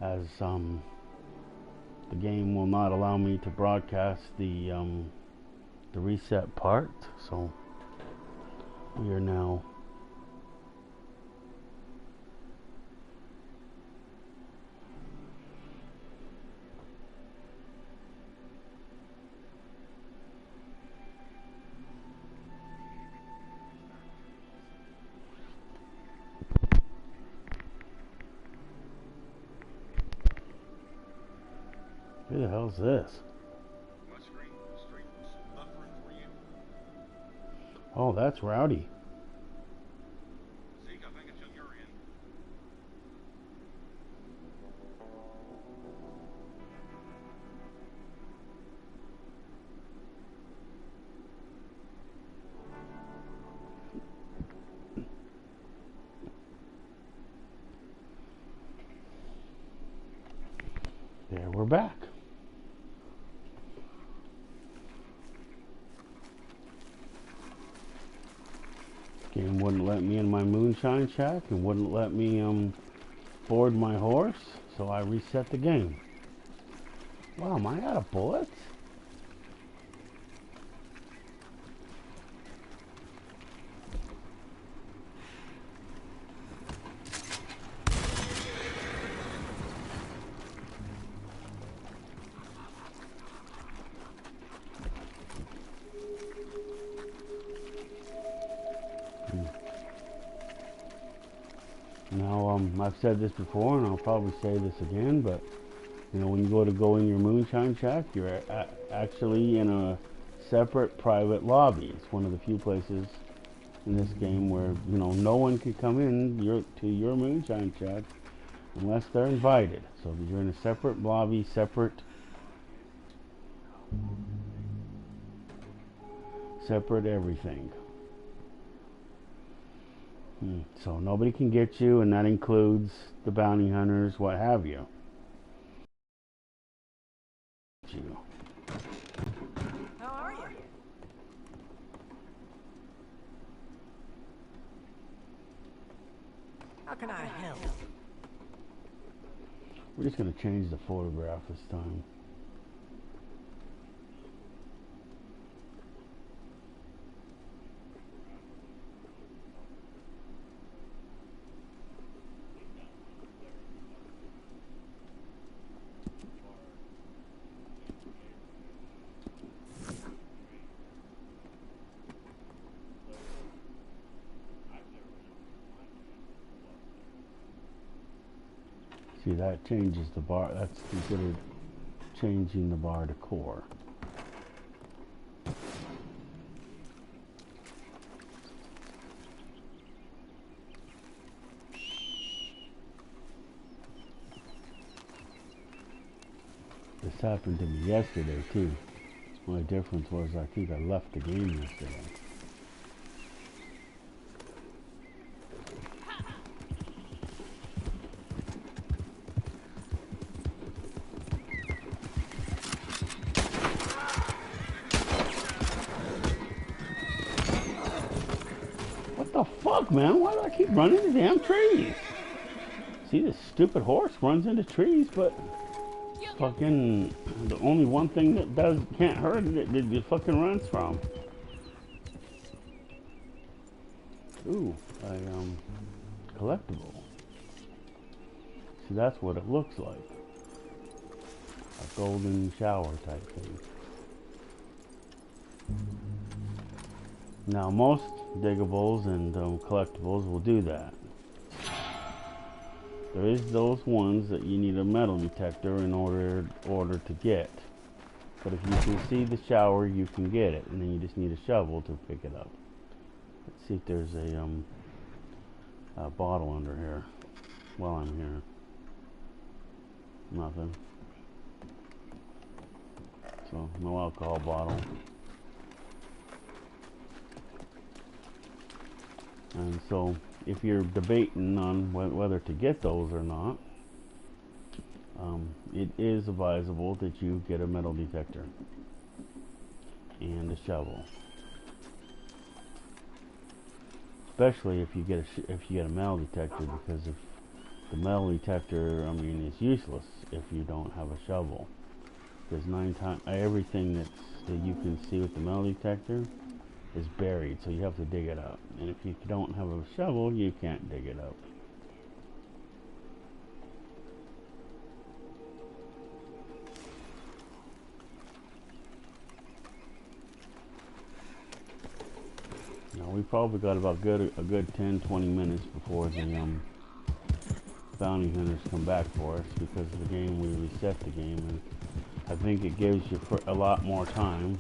as the game will not allow me to broadcast the reset part. So we are now who the hell's this? Oh, that's Rowdy. There, we're back. Game wouldn't let me in my moonshine shack and wouldn't let me board my horse, so I reset the game. Wow, am I out of bullets? Now, I've said this before, and I'll probably say this again, but you know, when you go in your moonshine shack, you're actually in a separate private lobby. It's one of the few places in this game where no one can come in to your moonshine shack unless they're invited. So you're in a separate lobby, separate everything. So nobody can get you, and that includes the bounty hunters, what have you. How are you? How can I help? We're just going to change the photograph this time. See, that changes the bar. That's considered changing the bar to core. This happened to me yesterday too. The only difference was I think I left the game yesterday. What the fuck, man? Why do I keep running into damn trees? See, this stupid horse runs into trees, but fucking the only one thing that can't hurt it fucking runs from. Ooh, a collectible. See, that's what it looks like. A golden shower type thing. Now, most diggables and collectibles will do that. There is those ones that you need a metal detector in order to get. But if you can see the shower, you can get it, and then you just need a shovel to pick it up. Let's see if there's a bottle under here while I'm here. Nothing. So, no alcohol bottle. And so, if you're debating on whether to get those or not, it is advisable that you get a metal detector and a shovel, especially if you get a metal detector, because the metal detector, I mean, is useless if you don't have a shovel. Because everything that you can see with the metal detector is buried, so you have to dig it up. And if you don't have a shovel, you can't dig it up. Now we probably got about a good 10-20 minutes before the bounty hunters come back for us, because of the game, we reset the game, and I think it gives you a lot more time.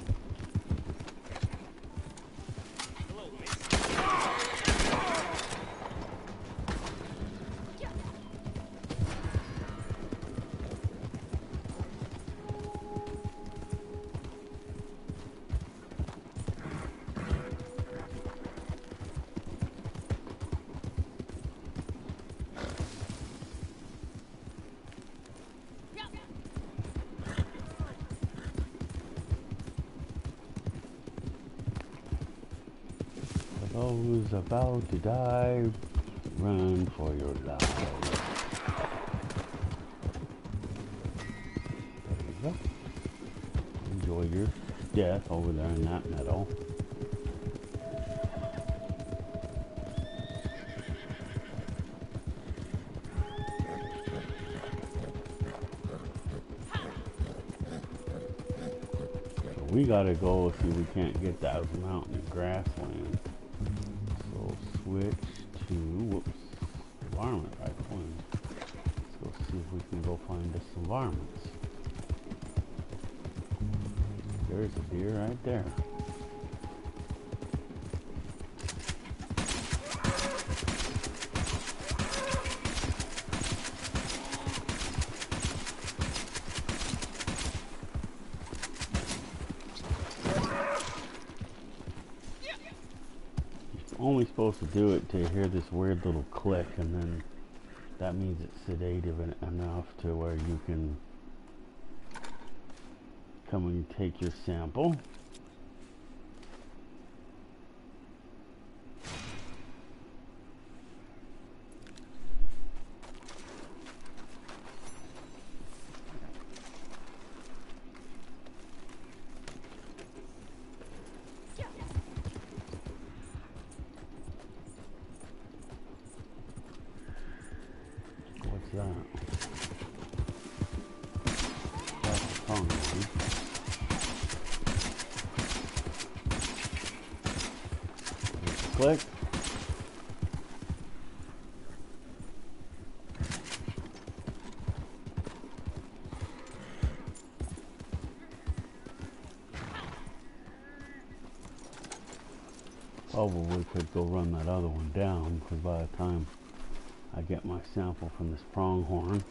Those about to die, run for your lives. There you go. Enjoy your death over there in that meadow. So we gotta go see if we can't get that mountain grassland. So switch to, whoops, environment rifle, and let's go see if we can go find us some varmints. There's a deer right there. Only supposed to do it to hear this weird little click, and then that means it's sedative enough to where you can come and take your sample. What's that? That's a tongue, maybe. Click. Probably could go run that other one down, because by the time I get my sample from this pronghorn,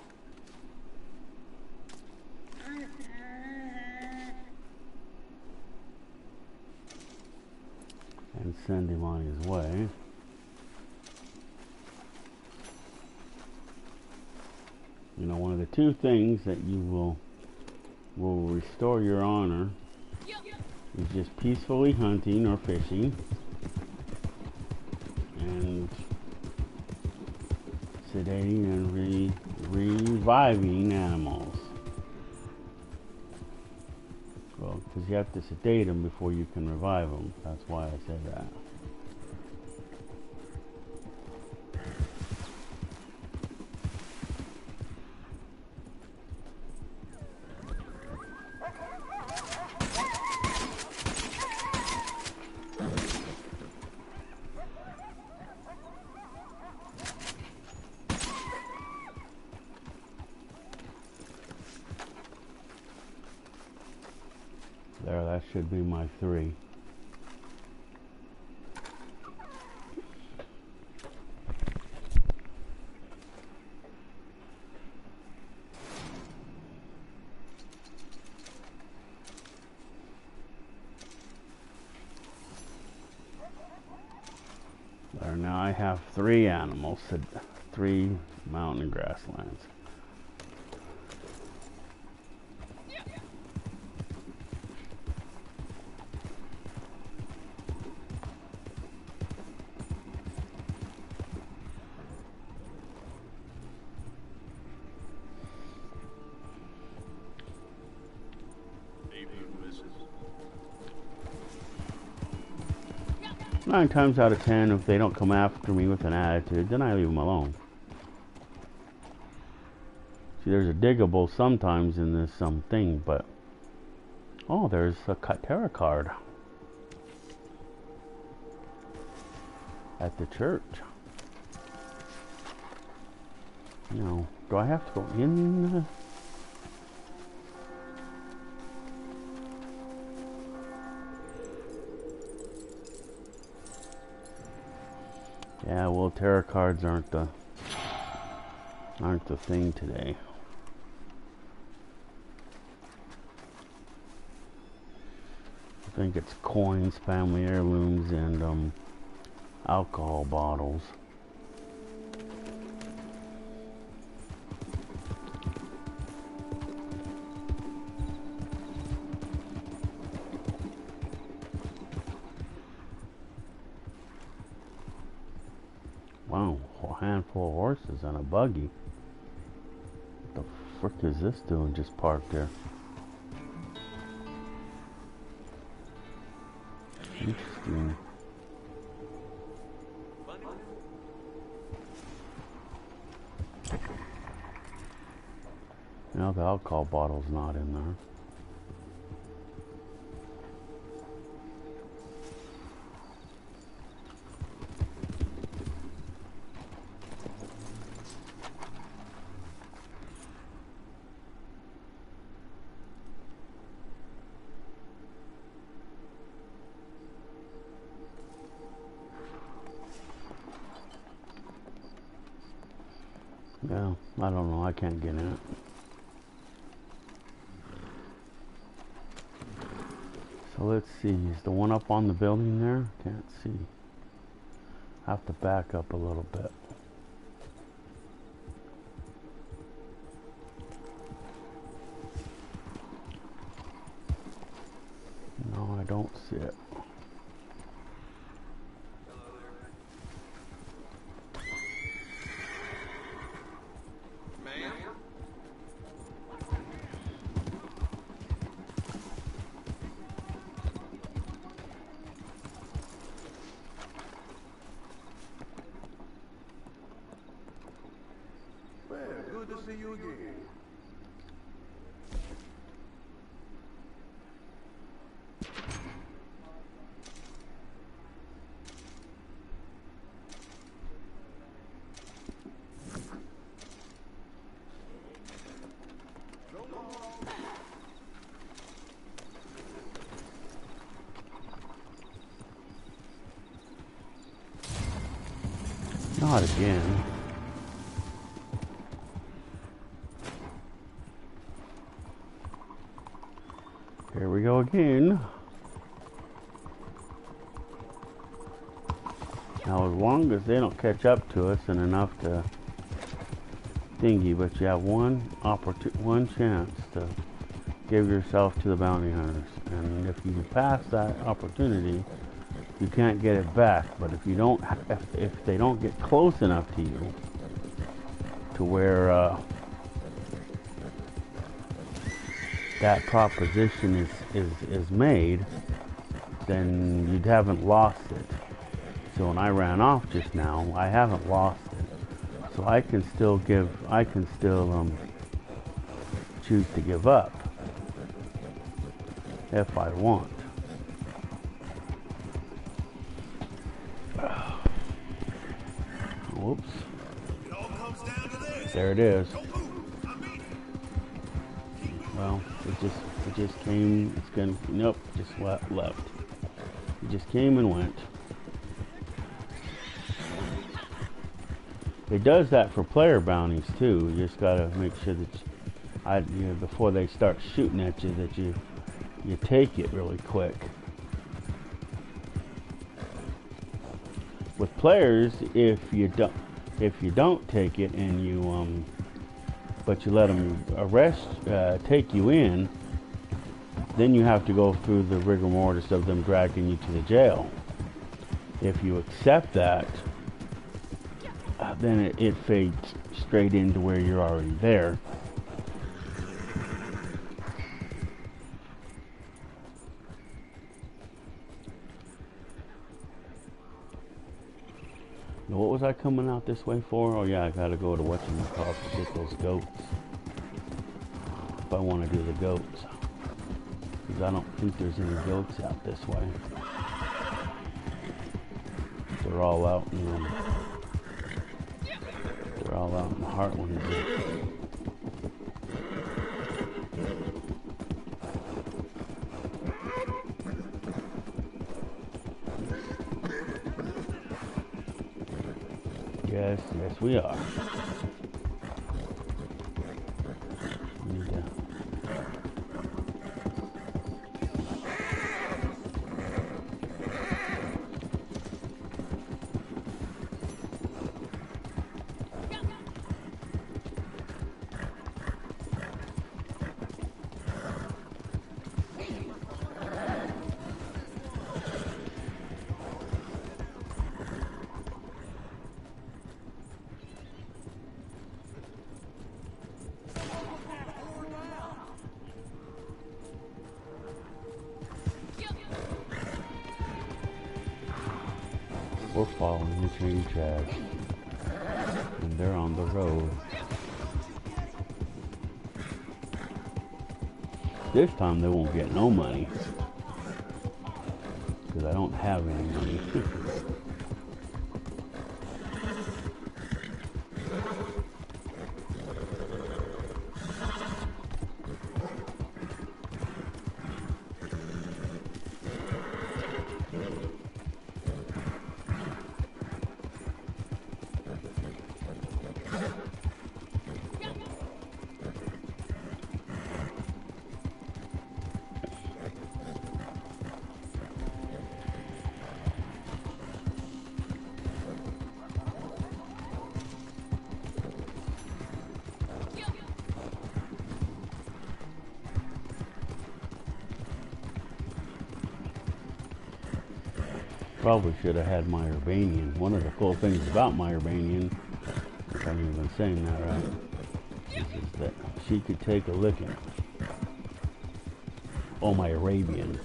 and send him on his way. You know, one of the two things that you will restore your honor is just peacefully hunting or fishing, and sedating and reviving animals. Well, because you have to sedate them before you can revive them. That's why I said that. There, that should be my 3. There, now I have 3 animals, 3 mountain grasslands. 9 times out of 10, if they don't come after me with an attitude, then I leave them alone. See, there's a diggable sometimes in this thing, but... Oh, there's a tarot card. At the church. Now, do I have to go in the... Yeah, well, tarot cards aren't the thing today. I think it's coins, family heirlooms, and alcohol bottles. Wow, a handful of horses and a buggy. What the frick is this doing just parked there? Interesting. Now the alcohol bottle's not in there. Yeah, I don't know. I can't get in it. So let's see. Is the one up on the building there? Can't see. Have to back up a little bit. No, I don't see it. Good to see you again. Not again. Here we go again. Now, as long as they don't catch up to us and enough to thingy, but you have one chance to give yourself to the bounty hunters. And if you pass that opportunity, you can't get it back. But if you don't, if they don't get close enough to you, to where that proposition is made, then you haven't lost it. So when I ran off just now, I haven't lost it. So I can still choose to give up if I want. Whoops. There it is. Well, it just came. It's gonna. Nope. Just left. It just came and went. It does that for player bounties too. You just gotta make sure that before they start shooting at you, that you take it really quick. With players, if you don't take it and you but you let them take you in, then you have to go through the rigor mortis of them dragging you to the jail. If you accept that, then it fades straight into where you're already there. Now, what was I coming out this way for? Oh yeah, I gotta go to whatchamacallit to get those goats. If I want to do the goats. Because I don't think there's any goats out this way. They're all out in the Heartland. Yes, we are. We're following the train tracks, and they're on the road. This time they won't get no money, because I don't have any money. Probably should have had my Urbanian. One of the cool things about my Urbanian, if I'm even saying that right, is that she could take a licking. Oh, my Arabian.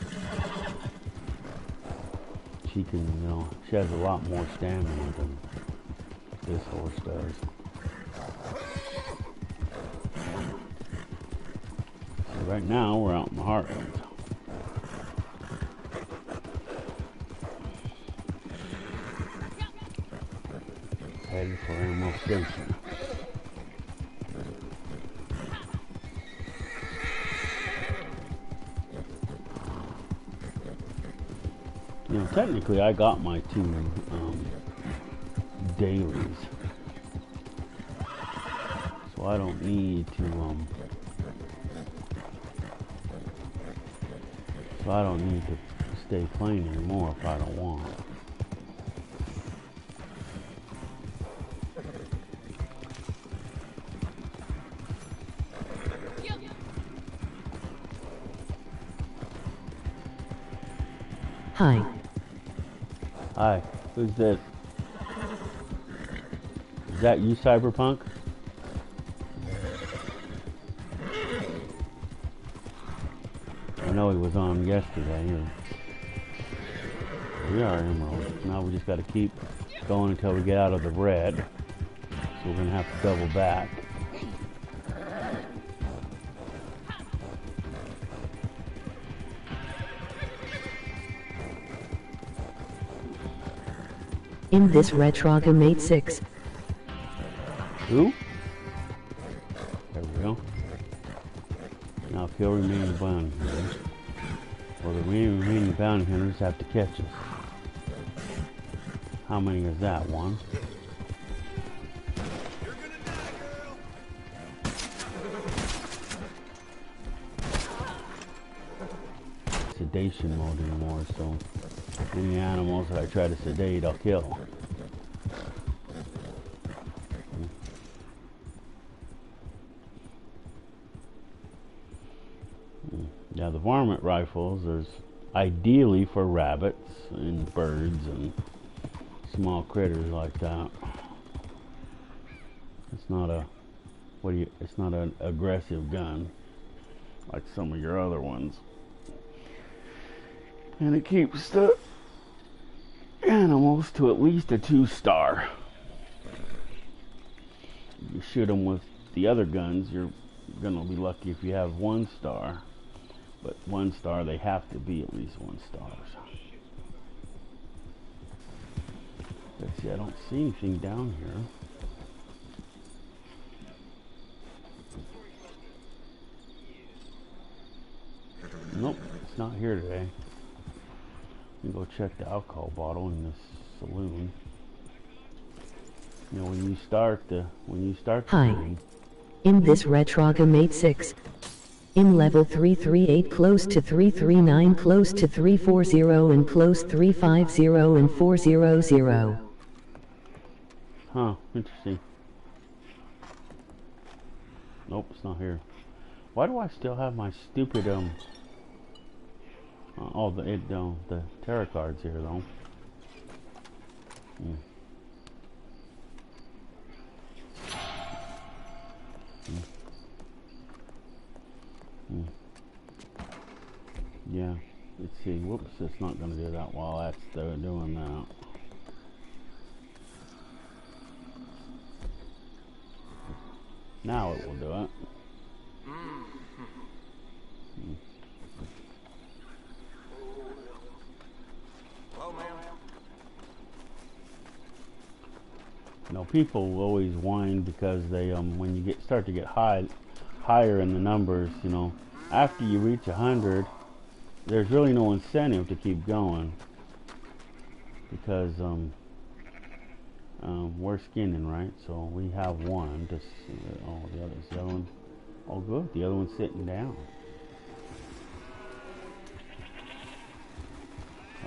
She can, you know, she has a lot more stamina than this horse does. So right now, we're out in the Heartland. Heading for Ammo Station. You know, technically I got my two dailies. So I don't need to stay playing anymore if I don't want. Hi. Hi, who's this? Is that you, Cyberpunk? I know he was on yesterday. We are Emerald. Now we just got to keep going until we get out of the red. So we're going to have to double back. In this Retrogame 6. Who? There we go. Now kill remaining bounty hunters. Well, the remaining bounty hunters have to catch us. How many is that? One? Sedation mode anymore, so any animals that I try to sedate, I'll kill. Now the varmint rifles, there's ideally for rabbits and birds and small critters like that. It's not a it's not an aggressive gun like some of your other ones. And it keeps the animals to at least a 2-star. You shoot them with the other guns, you're gonna be lucky if you have 1 star. But 1 star, they have to be at least 1 star. Let's see, I don't see anything down here. Nope, it's not here today. Let me go check the alcohol bottle in this saloon. You know, when you start the Hi. game, In this Retrogamate 6. In level 338 close to 339 close to 340 and close 350 and 400. huh? Interesting. Nope, it's not here. Why do I still have my stupid the tarot cards here though? Hmm. Yeah, let's see. Whoops, it's not going to do that while that's doing that. Now it will do it. Hello, ma'am. You know, people will always whine because they when you start to get higher in the numbers, you know, after you reach 100, there's really no incentive to keep going because we're skinning, right? So we have one. Just the other one. Oh, good. The other one's sitting down.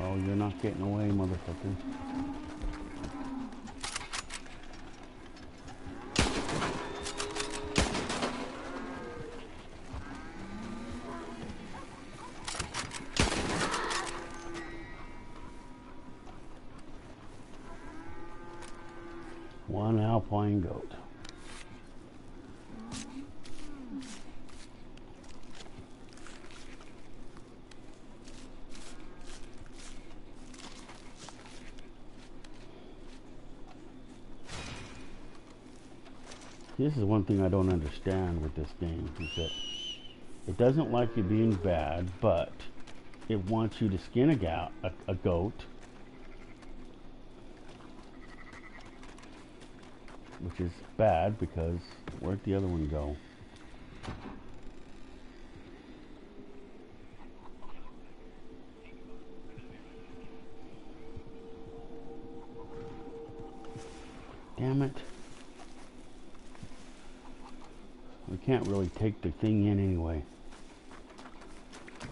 Oh, you're not getting away, motherfucker. One alpine goat. This is one thing I don't understand with this game, is that it doesn't like you being bad, but it wants you to skin a goat, which is bad because where'd the other one go? Damn it. We can't really take the thing in anyway.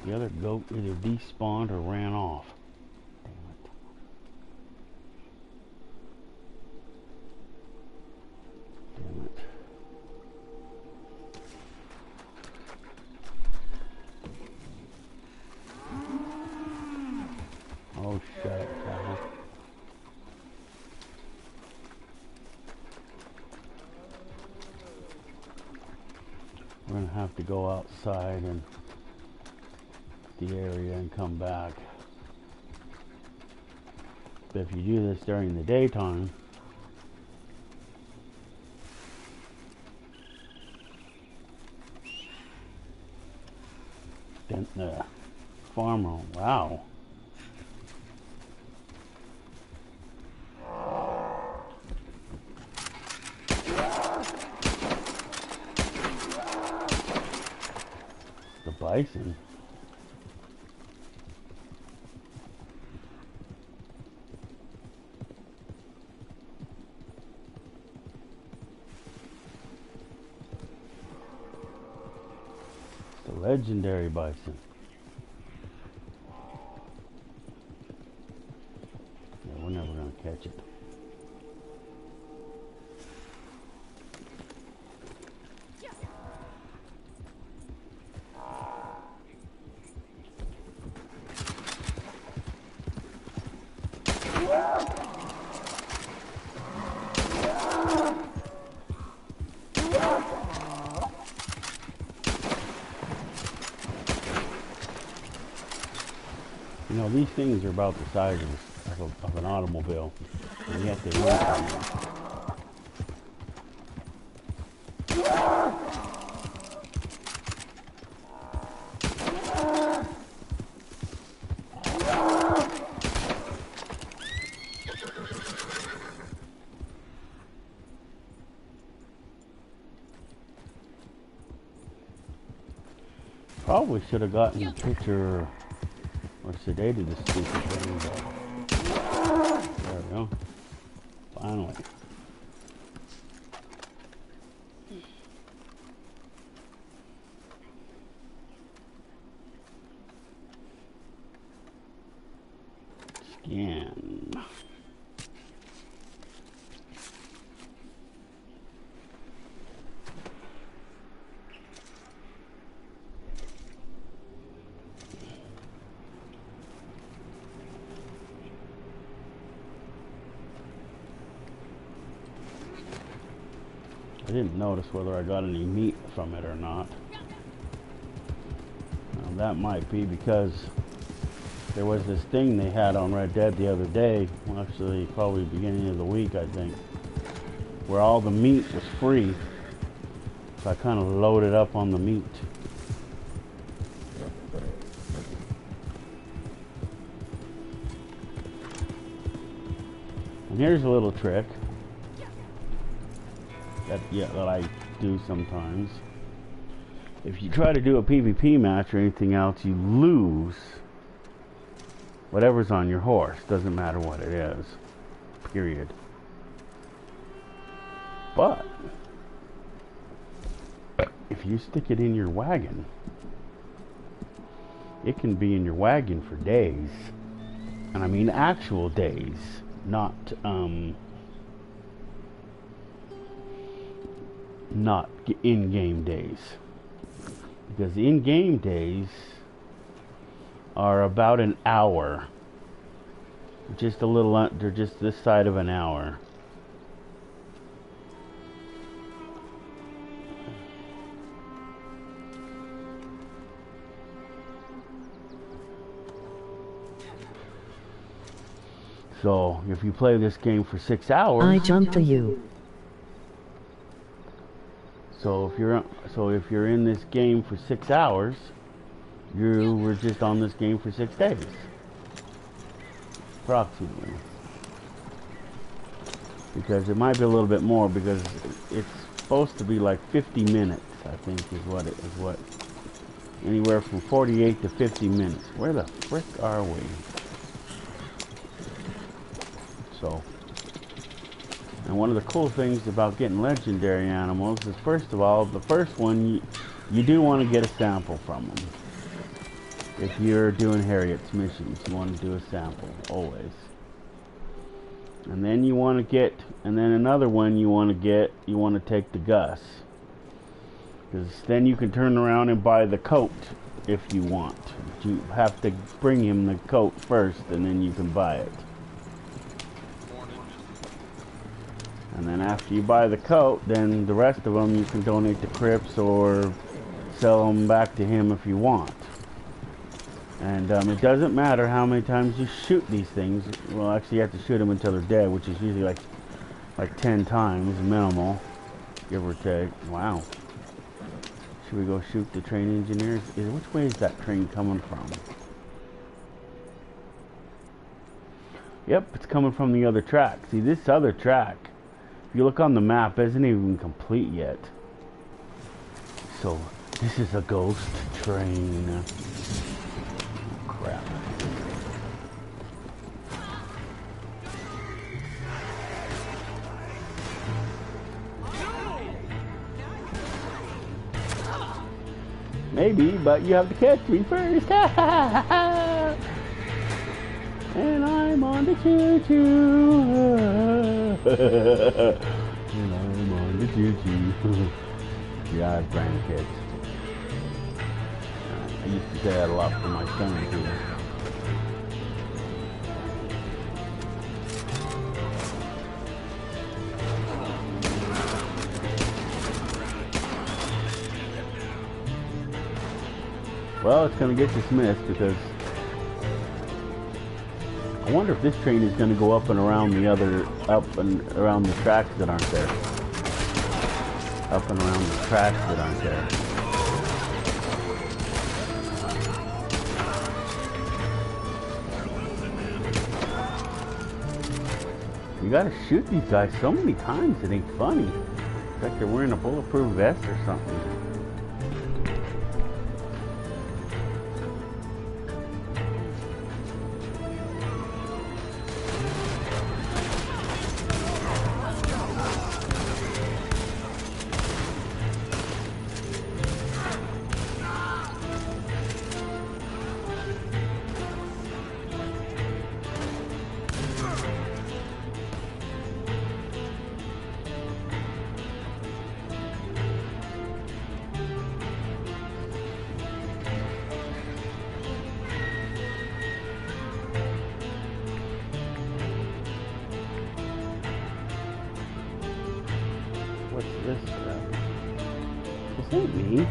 The other goat either despawned or ran off. Damn it. Damn it. Oh, shut up, Sal. We're gonna have to go outside and the area and come back. But if you do this during the daytime, then the farmer, wow. The bison. The legendary bison. Yeah, we're never gonna catch it. You know, these things are about the size of of an automobile, and yet they won't come in. Probably should have gotten a picture or sedated the stupid thing, but there we go. Finally. Scan. I didn't notice whether I got any meat from it or not. Now, that might be because there was this thing they had on Red Dead the other day, well, actually probably beginning of the week I think, where all the meat was free. So I kind of loaded up on the meat. And here's a little trick that I do sometimes. If you try to do a PvP match or anything else, you lose whatever's on your horse. Doesn't matter what it is. Period. But if you stick it in your wagon, it can be in your wagon for days. And I mean actual days, not in-game days, because the in-game days are about an hour, just a little, they're just this side of an hour. So if you play this game for 6 hours, I jump to you. So if you're in this game for 6 hours, you were just on this game for 6 days, approximately. Because it might be a little bit more, because it's supposed to be like 50 minutes, I think, is what anywhere from 48 to 50 minutes. Where the frick are we? So. And one of the cool things about getting legendary animals is, first of all, the first one, you do want to get a sample from them. If you're doing Harriet's missions, you want to do a sample, always. And then you want to get, and then another one you want to take to Gus. Because then you can turn around and buy the coat if you want. But you have to bring him the coat first, and then you can buy it. And then after you buy the coat, then the rest of them you can donate to Crips or sell them back to him if you want. And it doesn't matter how many times you shoot these things. Well, actually you have to shoot them until they're dead, which is usually like 10 times minimal, give or take. Wow. Should we go shoot the train engineers? Which way is that train coming from? Yep, it's coming from the other track. See, this other track, if you look on the map, isn't even complete yet. So this is a ghost train. Oh, crap. Maybe, but you have to catch me first. And I'm on the choo-choo. And I'm on the choo-choo. Yeah, I have grandkids. I used to say that a lot for my son, too. Well, it's going to get dismissed because I wonder if this train is going to go up and around the tracks that aren't there. Up and around the tracks that aren't there. You gotta shoot these guys so many times, it ain't funny. It's like they're wearing a bulletproof vest or something. What's this crap? This ain't me.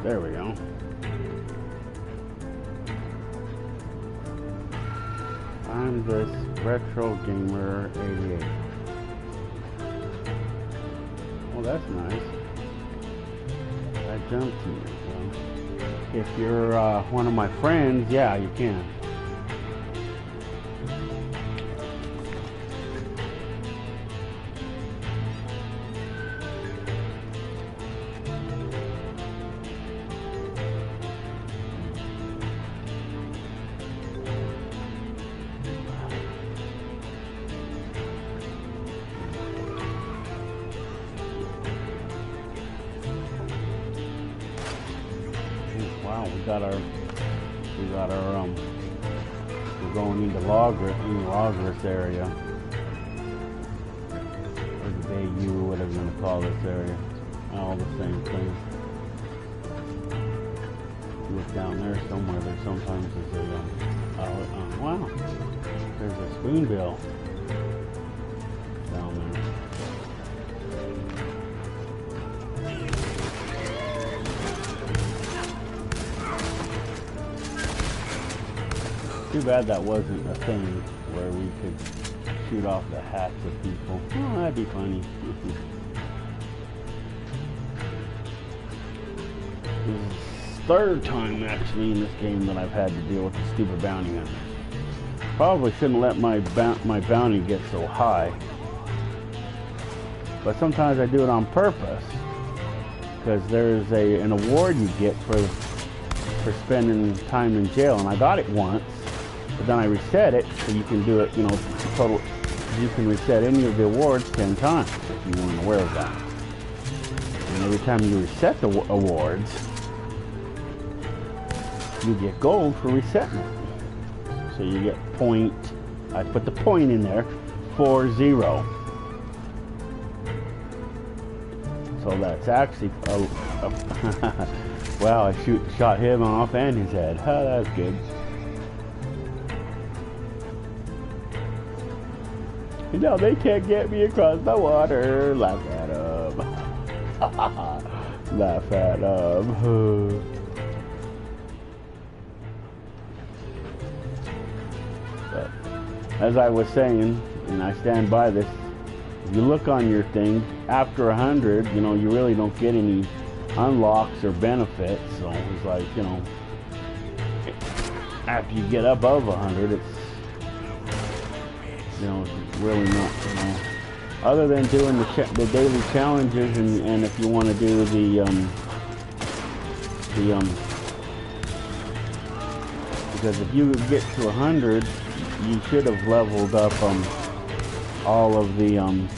There we go. I'm this retro gamer 88. Well, that's nice. I jumped to you. So if you're one of my friends, yeah, you can. Wow, we're going into Logris area. Or the Bayou, whatever you want to call this area. All the same thing. Look down there somewhere, there sometimes is a, wow, there's a spoonbill down there. Too bad that wasn't a thing where we could shoot off the hats of people. Oh, that'd be funny. This is the third time actually in this game that I've had to deal with the stupid bounty hunters. Probably shouldn't let my bounty get so high. But sometimes I do it on purpose. Because there's an award you get for spending time in jail, and I got it once. But then I reset it, so you can do it, you know, total. You can reset any of the awards 10 times if you weren't aware of that. And every time you reset the awards, you get gold for resetting it. So you get point. I put the point in there, 40. So that's actually wow! I shot him off and his head. Oh, that's good. No, they can't get me across the water. Laugh at them. Laugh at them. But as I was saying, and I stand by this, if you look on your thing, after 100, you know, you really don't get any unlocks or benefits. So it's like, you know, after you get above 100, it's, you know, it's really not, you know, other than doing the daily challenges, and if you want to do because if you get to 100, you should have leveled up all of the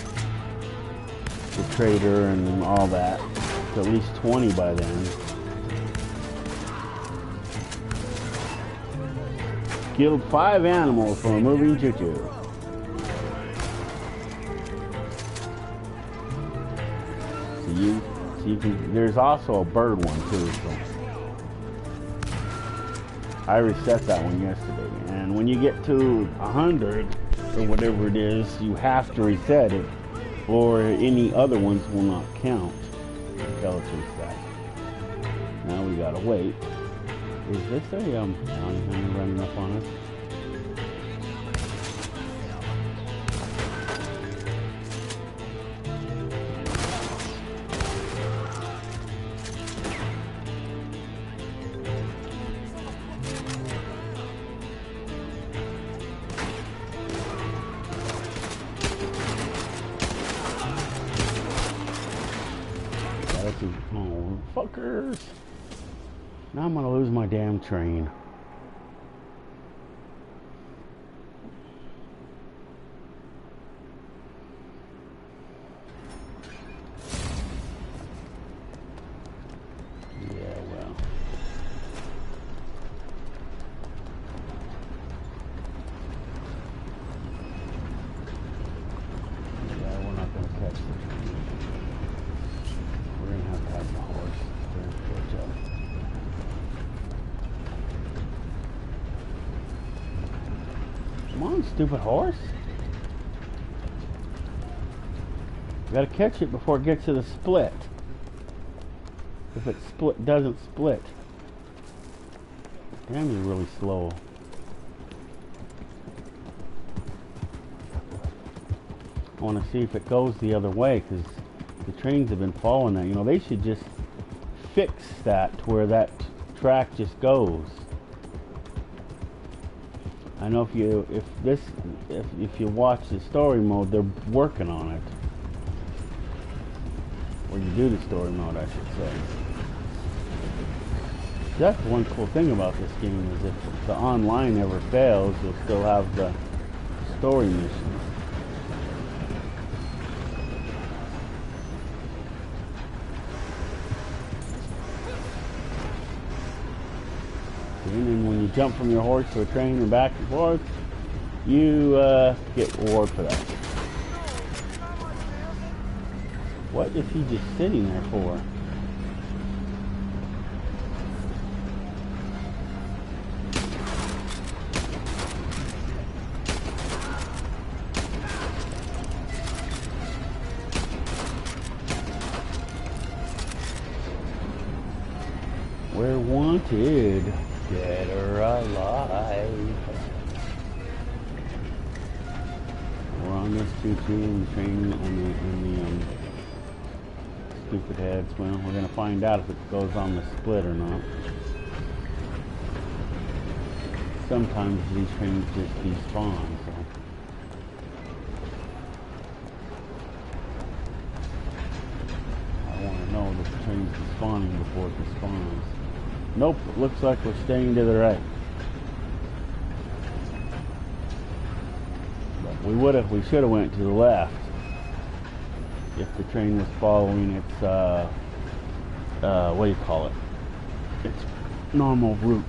trader and all that to at least 20 by then. Killed 5 animals from a moving choo-choo. So you can. There's also a bird one too. So I reset that one yesterday, and when you get to 100 or whatever it is, you have to reset it, or any other ones will not count until it's reset. Now we gotta wait. Is this a bounty hunter running up on us? Oh, fuckers. Now I'm gonna lose my damn train. Yeah, well. Yeah, we're not gonna catch the train. We're gonna have to have the horse catch up. Come on, stupid horse. You gotta catch it before it gets to the split. If it doesn't split. Damn, you're really slow. I want to see if it goes the other way, because the trains have been following that. You know, they should just fix that to where that track just goes. I know if you watch the story mode, they're working on it. Or you do the story mode, I should say. That's one cool thing about this game, is if the online ever fails, you'll still have the story missions. And then when you jump from your horse to a train and back and forth, you get reward for that. What is he just sitting there for? We're wanted, dead or alive. We're on this choo-choo and the train and the stupid heads. Well, we're gonna find out if it goes on the split or not. Sometimes these trains just despawn, so. I want to know that the train's despawning before it despawns. Nope, it looks like we're staying to the right. But we should have went to the left if the train was following its, what do you call it? Its normal route.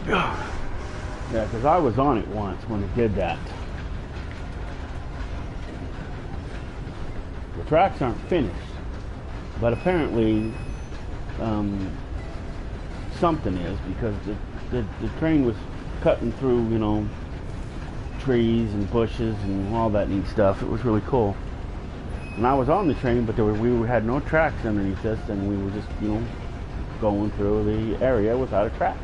Yeah, because I was on it once when it did that. The tracks aren't finished, but apparently something is, because the train was cutting through, you know, trees and bushes and all that neat stuff. It was really cool. And I was on the train, but we had no tracks underneath us, and we were just, you know, going through the area without a track.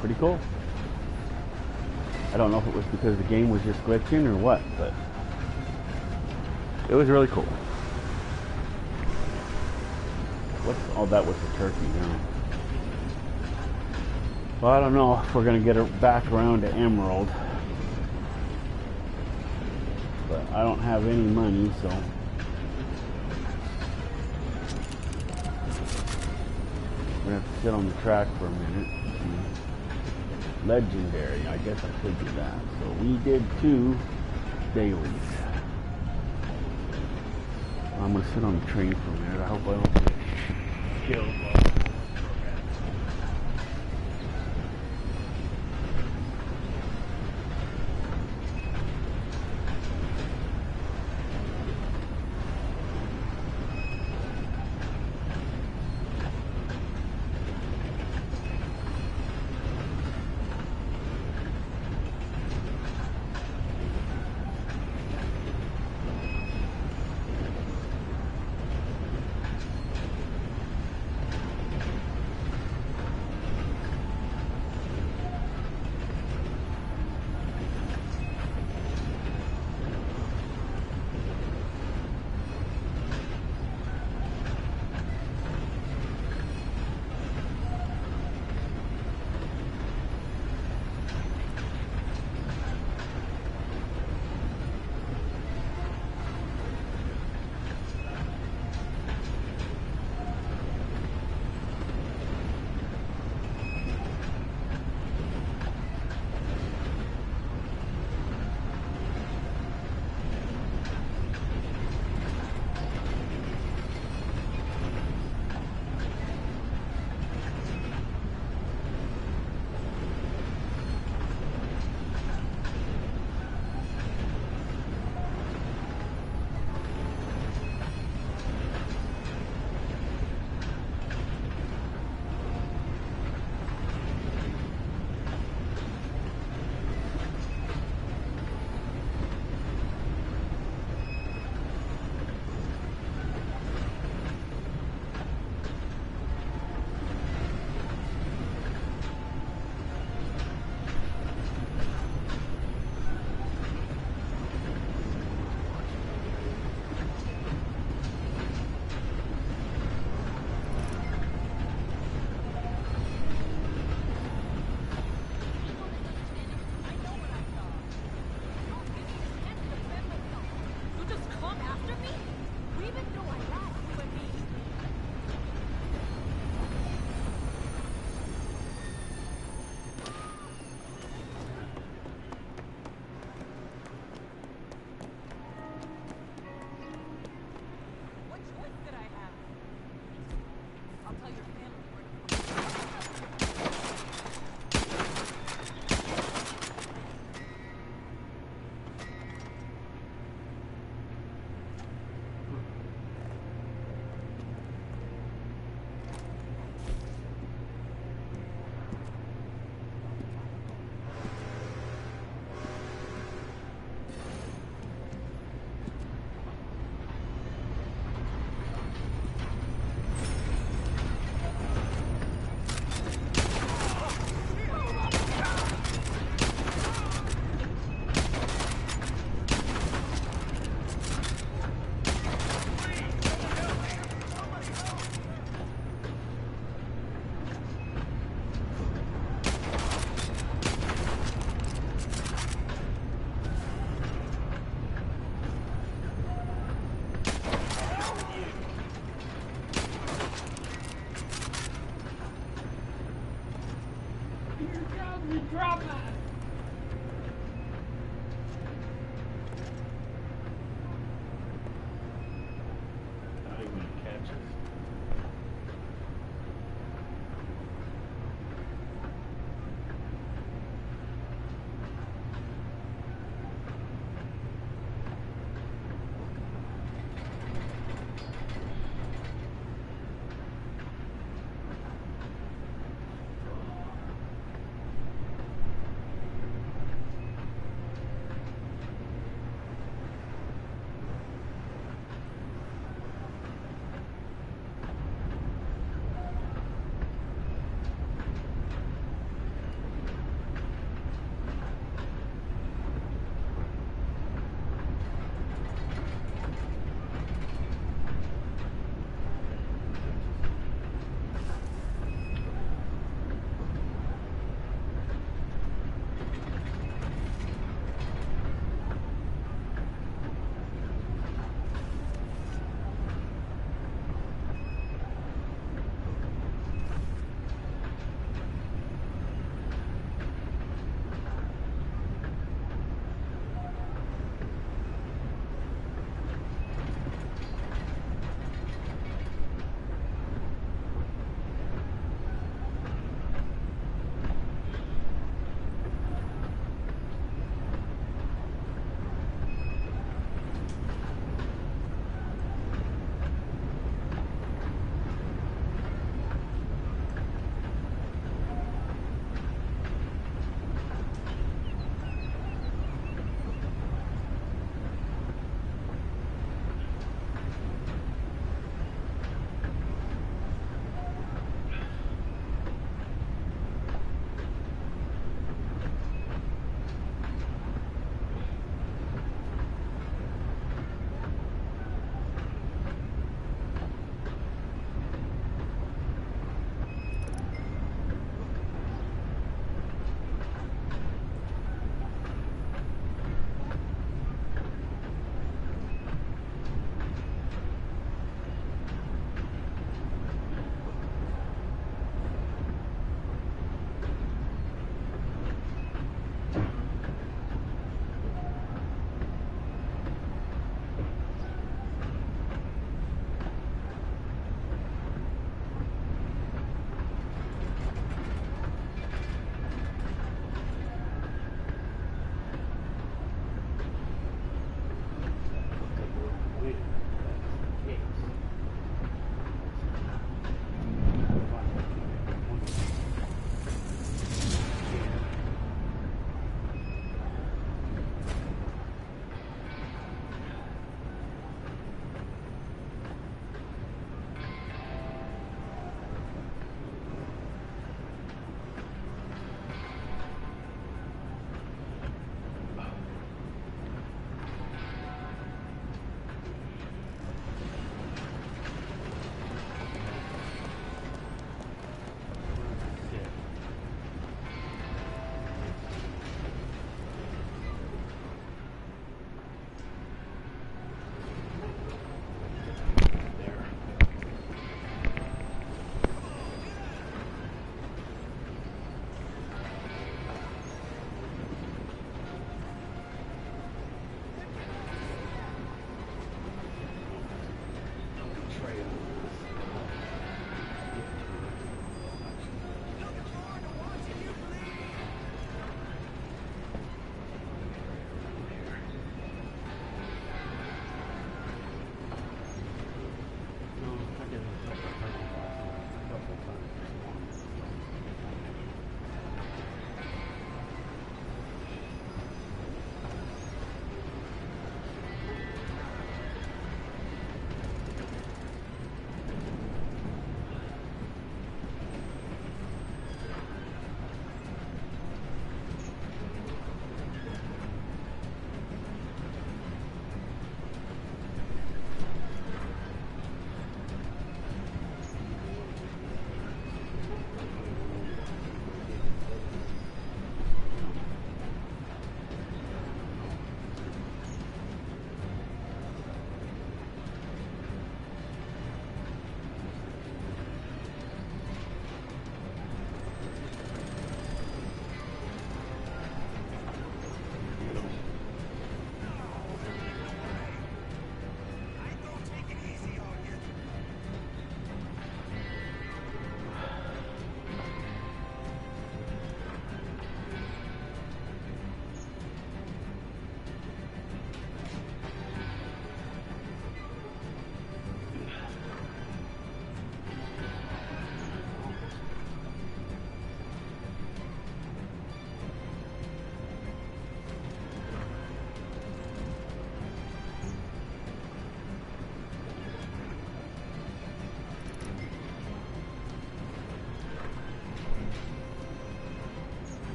Pretty cool. I don't know if it was because the game was just glitching or what, but it was really cool. Oh, that was the turkey now. Well, I don't know if we're going to get her back around to Emerald. But I don't have any money, so. We're going to have to sit on the track for a minute. Legendary, I guess I could do that. So we did 2 dailies. I'm going to sit on the train for a minute. I hope I don't get killed while Now he wouldn't catch us.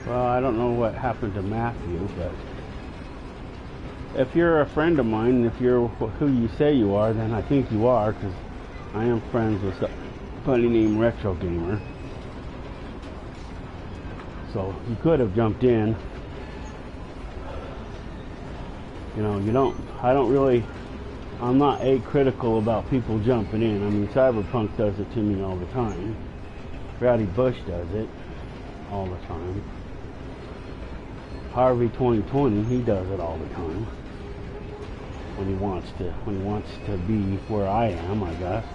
Well, I don't know what happened to Matthew, but if you're a friend of mine, if you're who you say you are, then I think you are, because I am friends with somebody named Retro Gamer. So you could have jumped in. You know, I'm not acritical about people jumping in. I mean, Cyberpunk does it to me all the time. Rowdy Bush does it all the time. Harvey 2020, he does it all the time. When he wants to be where I am, I guess.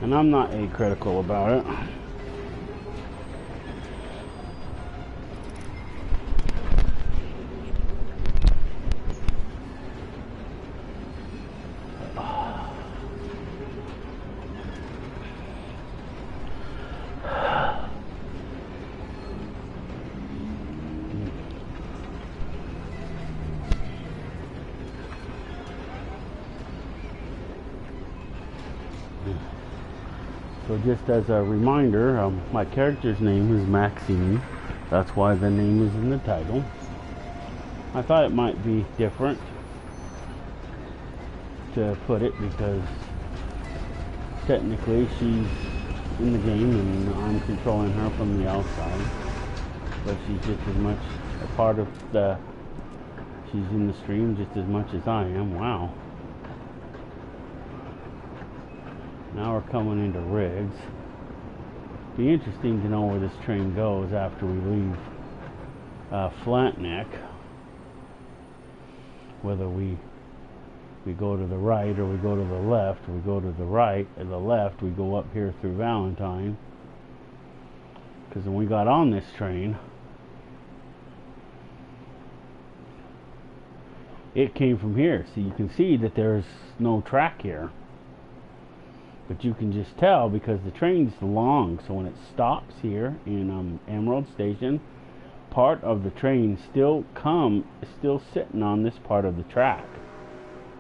And I'm not acritical about it. So just as a reminder, my character's name is Maxine. That's why the name is in the title. I thought it might be different to put it because technically she's in the game and I'm controlling her from the outside. But she's just as much a part of she's in the stream just as much as I am. Wow. Now we're coming into Riggs. Be interesting to know where this train goes after we leave Flatneck. Whether we go to the right or we go to the left. We go to the right and the left. We go up here through Valentine. Because when we got on this train, it came from here. So you can see that there's no track here. But you can just tell because the train's long, so when it stops here in Emerald Station, part of the train is still sitting on this part of the track.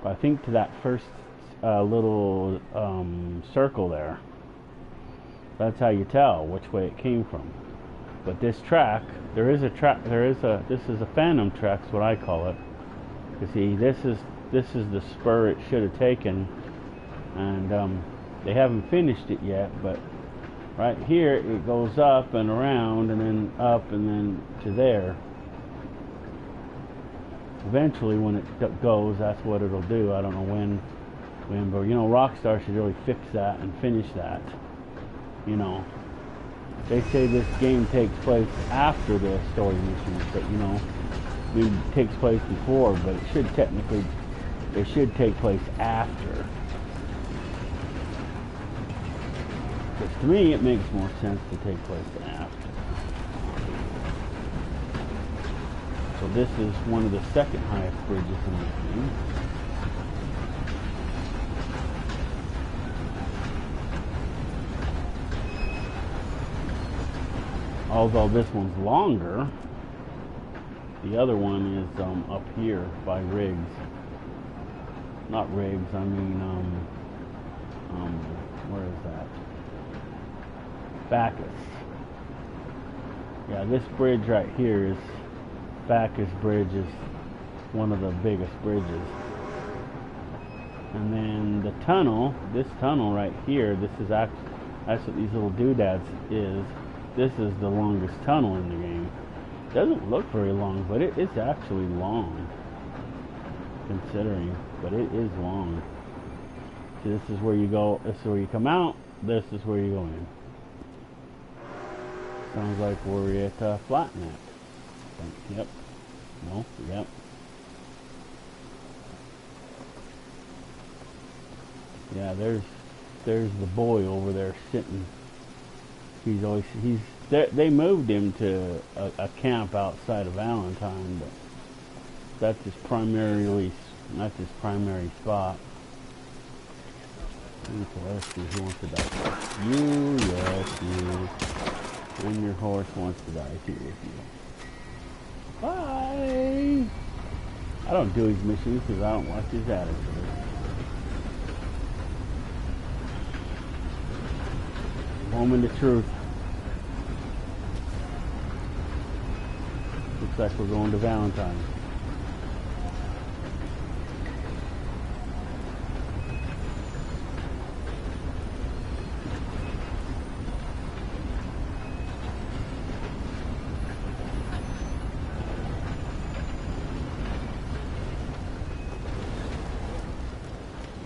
But I think to that first little circle there, that's how you tell which way it came from. But this track, this is a phantom track, is what I call it. You see, this is the spur it should have taken, and they haven't finished it yet, but right here it goes up and around and then up and then to there. Eventually when it goes, that's what it'll do. I don't know when, but you know, Rockstar should really fix that and finish that. You know, they say this game takes place after the story missions, but you know, it takes place before, but it should take place after. Because to me, it makes more sense to take place after. So this is one of the second highest bridges in this game. Although this one's longer, the other one is up here by Riggs. Not Riggs, I mean, where is that? Bacchus. Yeah, this bridge right here is Bacchus Bridge, is one of the biggest bridges. And then the tunnel, this tunnel right here, this is that's what these little doodads is. This is the longest tunnel in the game. Doesn't look very long, but it is actually long, considering. But it is long. So this is where you go. This is where you come out. This is where you go in. Sounds like we're at Flatnet. Yep. No. Yep. Yeah. There's the boy over there sitting. They moved him to a camp outside of Valentine, but that's his primary spot. Let's see who wants to die. You, yes, you. And your horse wants to die too with you. Bye! I don't do his missions because I don't like his attitude. Moment of truth. Looks like we're going to Valentine.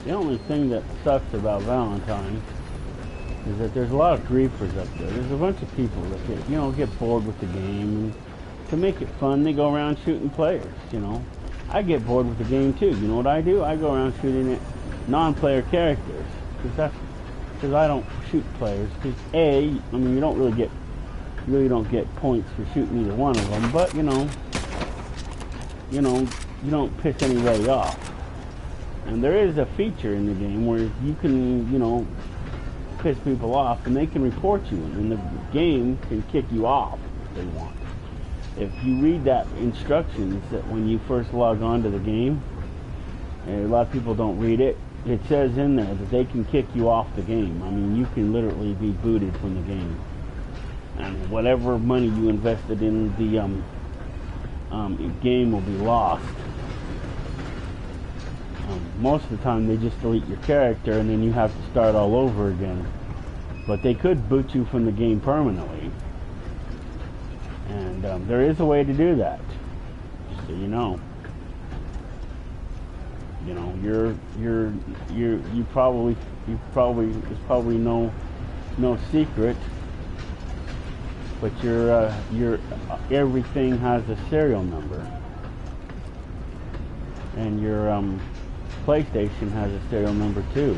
The only thing that sucks about Valentine is that there's a lot of griefers up there. There's a bunch of people that get bored with the game, and to make it fun, they go around shooting players. I get bored with the game too. You know what I do? I go around shooting at non-player characters because I don't shoot players. Because you really don't get points for shooting either one of them. But you don't piss anybody off. And there is a feature in the game where you can, piss people off, and they can report you, and the game can kick you off if they want. If you read that instructions that when you first log on to the game, and a lot of people don't read it, it says in there that they can kick you off the game. I mean, you can literally be booted from the game. And whatever money you invested in the game will be lost. Most of the time they just delete your character and then you have to start all over again. But they could boot you from the game permanently. And there is a way to do that. Just so you know. It's probably no secret. But your everything has a serial number. And your PlayStation has a serial number too,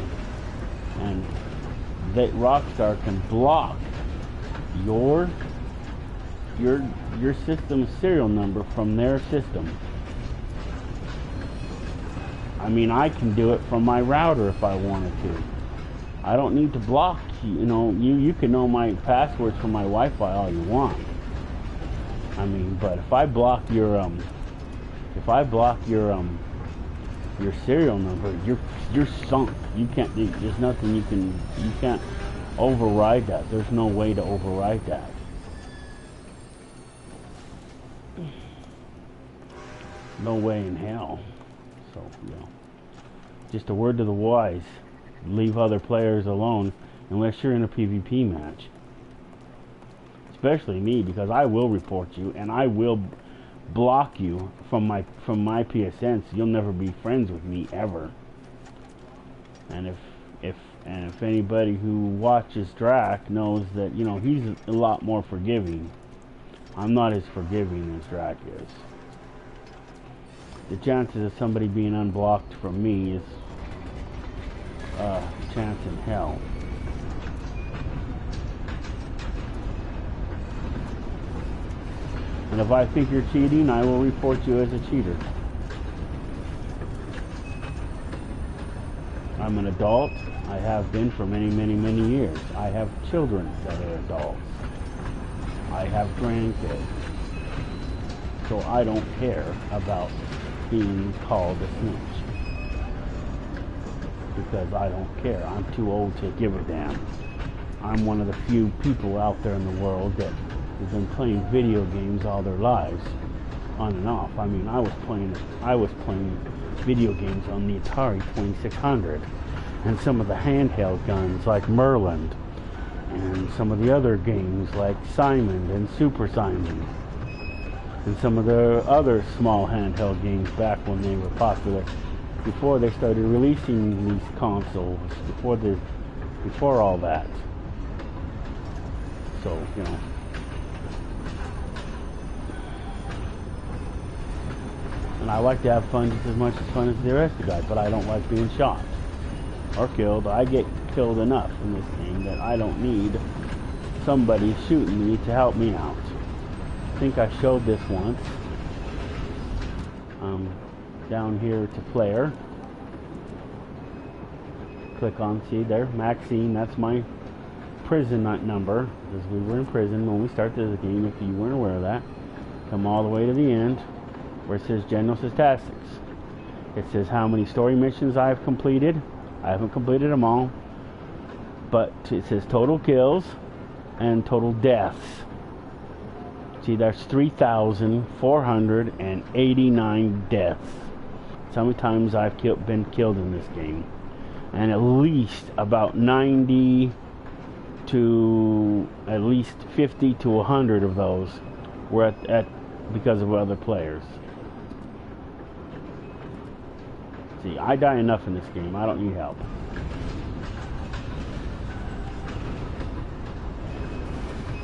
and that Rockstar can block your system's serial number from their system. I mean, I can do it from my router if I wanted to. I don't need to block you. You can know my passwords from my Wi-Fi all you want. I mean, but if I block your serial number, you're sunk. You can't. There's nothing you can't override that. There's no way to override that. No way in hell. So just a word to the wise: leave other players alone unless you're in a PvP match. Especially me, because I will report you and I will block you from my PSN, so you'll never be friends with me ever. And if anybody who watches Drac knows that he's a lot more forgiving. I'm not as forgiving as Drac is. The chances of somebody being unblocked from me is a chance in hell. And if I think you're cheating, I will report you as a cheater. I'm an adult. I have been for many, many, many years. I have children that are adults. I have grandkids. So I don't care about being called a snitch. Because I don't care. I'm too old to give a damn. I'm one of the few people out there in the world that have been playing video games all their lives, on and off. I mean, I was playing video games on the Atari 2600, and some of the handheld guns like Merlin, and some of the other games like Simon and Super Simon. and some of the other small handheld games back when they were popular, before they started releasing these consoles, before all that. So, you know. And I like to have fun just as much as fun as the rest of the guys, but I don't like being shot or killed. I get killed enough in this game that I don't need somebody shooting me to help me out. I think I showed this once. Down here to player. Click on, see there, Maxine, that's my prison number, because we were in prison when we started the game, if you weren't aware of that. Come all the way to the end, where it says General Statistics. It says how many story missions I've completed. I haven't completed them all, but it says total kills and total deaths. See, that's 3,489 deaths. That's how many times I've been killed in this game. And at least about 90 to at least 50 to 100 of those were because of other players. See, I die enough in this game. I don't need help.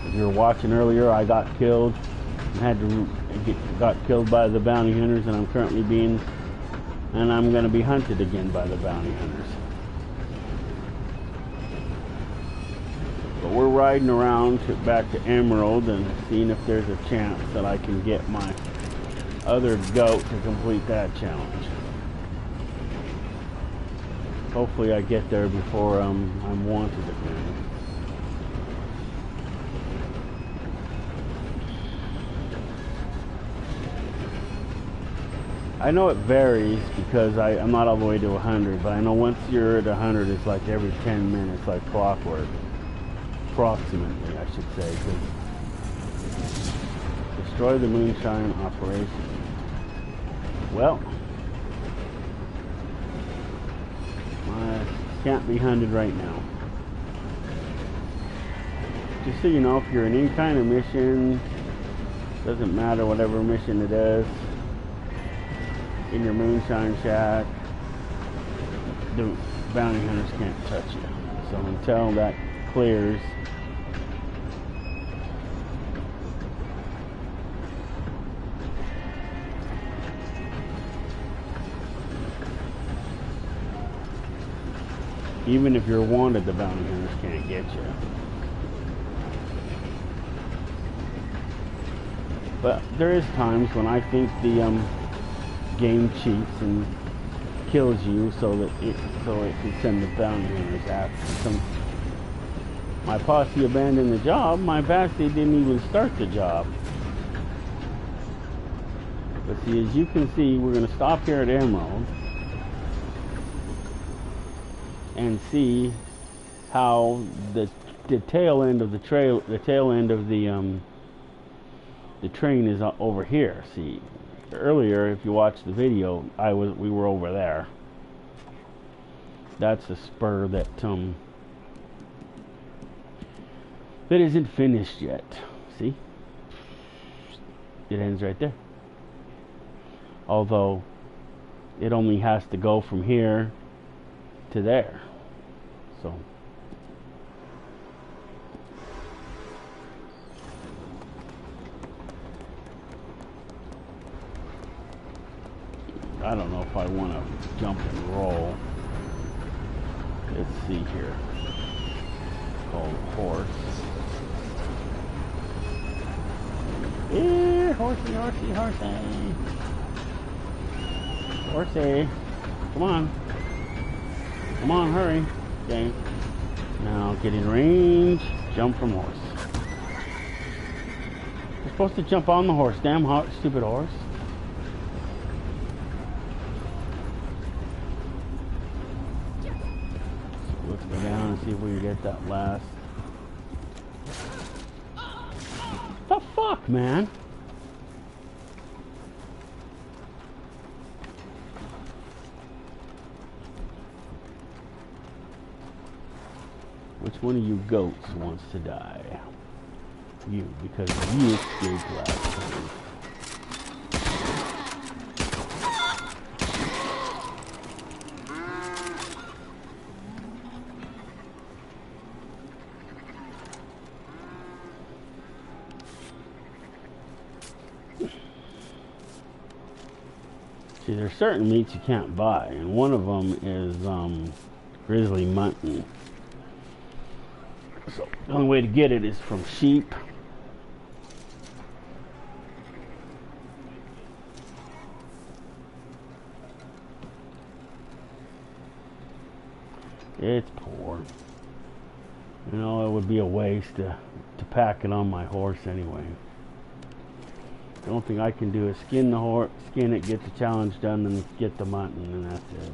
If you were watching earlier, I got killed and got killed by the bounty hunters, and I'm going to be hunted again by the bounty hunters. But we're riding around back to Emerald and seeing if there's a chance that I can get my other goat to complete that challenge. Hopefully I get there before I'm wanted again. I know it varies because I'm not all the way to 100, but I know once you're at 100, it's like every 10 minutes, like clockwork. Approximately, I should say. Destroy the moonshine operation. Well, I can't be hunted right now. Just so you know, if you're in any kind of mission, doesn't matter whatever mission it is, in your moonshine shack, the bounty hunters can't touch you. So until that clears, even if you're wanted, the bounty hunters can't get you. But there is times when I think the game cheats and kills you so it can send the bounty hunters after. My posse abandoned the job. My posse didn't even start the job. But see, as you can see, we're going to stop here at Emerald and see how the tail end of the train is over here. See, earlier, if you watched the video, we were over there. That's the spur that isn't finished yet. See, it ends right there. Although it only has to go from here to there. So I don't know if I want to jump and roll. Let's see here. It's called horse. Yeah, horsey, horsey, horsey. Horsey. Come on. Come on, hurry. Okay. Now get in range. Jump from horse. You're supposed to jump on the horse. Damn hot, stupid horse. Let's go down and see if we can get that last. The fuck, man? Which one of you goats wants to die? You, because you escaped last time. See, there's certain meats you can't buy, and one of them is grizzly mutton. So the only way to get it is from sheep. It's poor. You know, it would be a waste to pack it on my horse anyway. The only thing I can do is skin the horse, skin it, get the challenge done, and get the mutton, and that's it.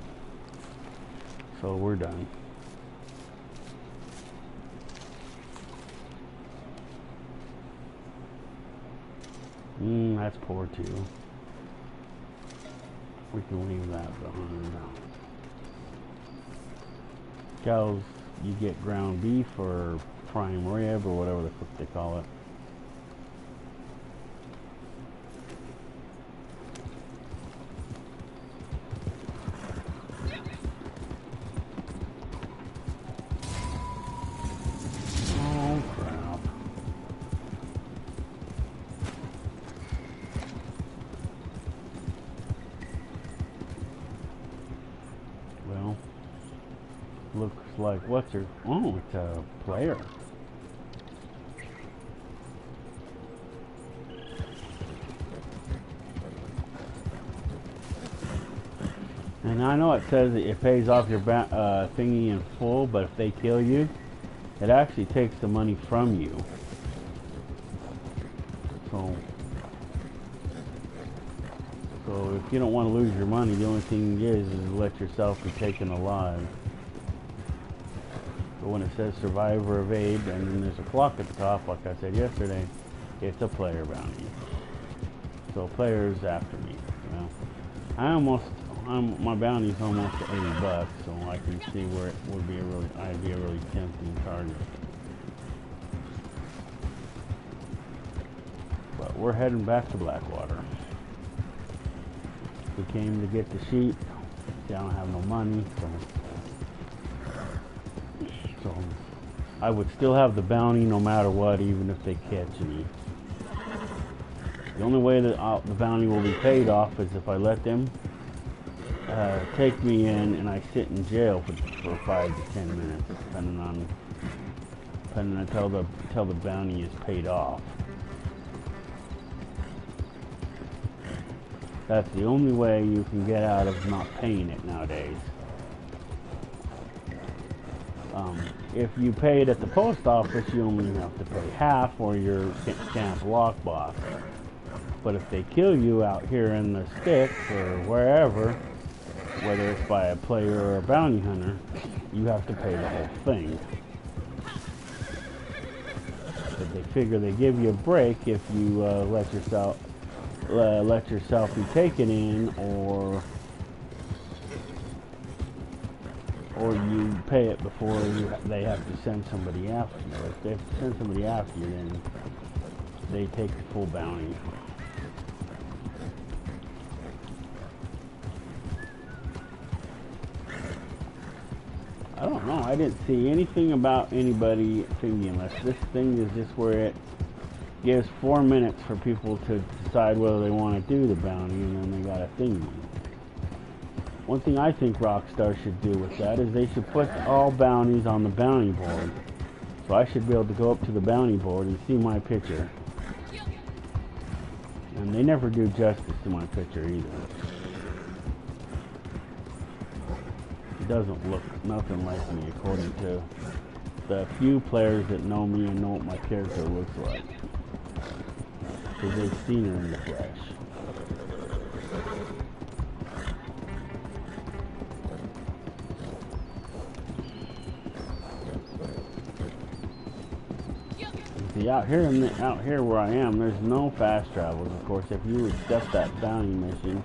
So we're done. That's poor too. We can leave that behind now. Cows, you get ground beef or prime rib or whatever the fuck they call it. Oh crap. Well, looks like what's her? Oh, it's a player. And I know it says that it pays off your thingy in full, but if they kill you, it actually takes the money from you. So if you don't want to lose your money, the only thing is let yourself be taken alive. But when it says survivor evade, and then there's a clock at the top, like I said yesterday, it's a player bounty. So players after me. You know, my bounty's almost $80, so I can see where it would be I'd be a really tempting target. But we're heading back to Blackwater. We came to get the sheep. See, I don't have no money, so I would still have the bounty no matter what, even if they catch me. The only way that the bounty will be paid off is if I let them take me in and I sit in jail for 5 to 10 minutes, depending until the bounty is paid off. That's the only way you can get out of not paying it nowadays. If you pay it at the post office, you only have to pay half, or your camp lockbox. But if they kill you out here in the sticks or wherever, whether it's by a player or a bounty hunter, you have to pay the whole thing. But they figure they give you a break if you let yourself be taken in, or you pay it before they have to send somebody after you. If they have to send somebody after you, then they take the full bounty. I don't know. I didn't see anything about anybody thinking unless this thing is just where it gives 4 minutes for people to decide whether they want to do the bounty, and then they got a thingy. One thing I think Rockstar should do with that is they should put all bounties on the bounty board. So I should be able to go up to the bounty board and see my picture. And they never do justice to my picture either. It doesn't look nothing like me according to the few players that know me and know what my character looks like. Because they've seen her in the flesh. See, out here where I am, there's no fast travels. Of course, if you accept that bounty mission,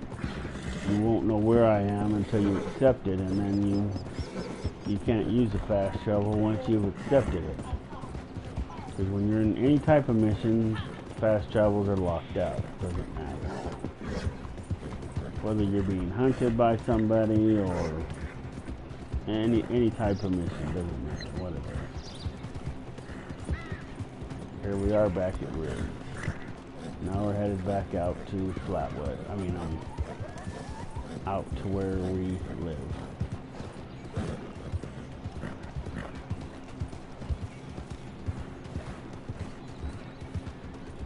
you won't know where I am until you accept it, and then you can't use the fast travel once you've accepted it. Because when you're in any type of mission, fast travels are locked out. It doesn't matter. Whether you're being hunted by somebody or any type of mission, doesn't matter. Whatever. Here we are back at Ridge. Now we're headed back out to Flatwood. out to where we live.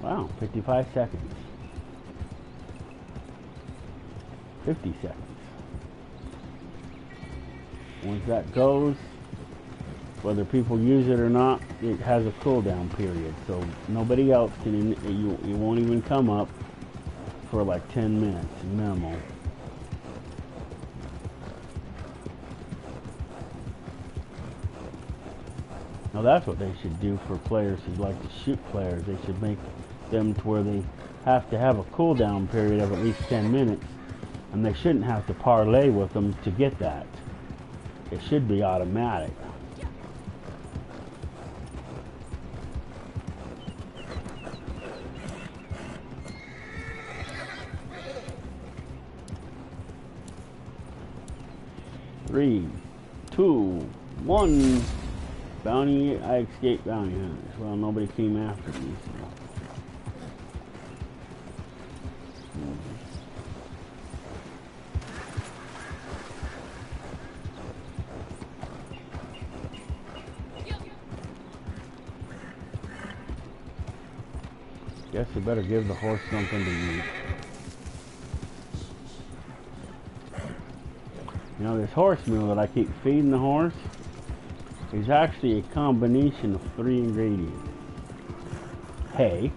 Wow, 55 seconds. 50 seconds. Once that goes, whether people use it or not, it has a cooldown period. So nobody else can, you won't even come up for like 10 minutes, minimal. Now that's what they should do for players who like to shoot players. They should make them to where they have to have a cooldown period of at least 10 minutes. And they shouldn't have to parlay with them to get that. It should be automatic. Three, two, one. Bounty, I escaped bounty hunters. Well, nobody came after me, so. Guess you better give the horse something to eat. You know, this horse meal that I keep feeding the horse is actually a combination of 3 ingredients. Hay,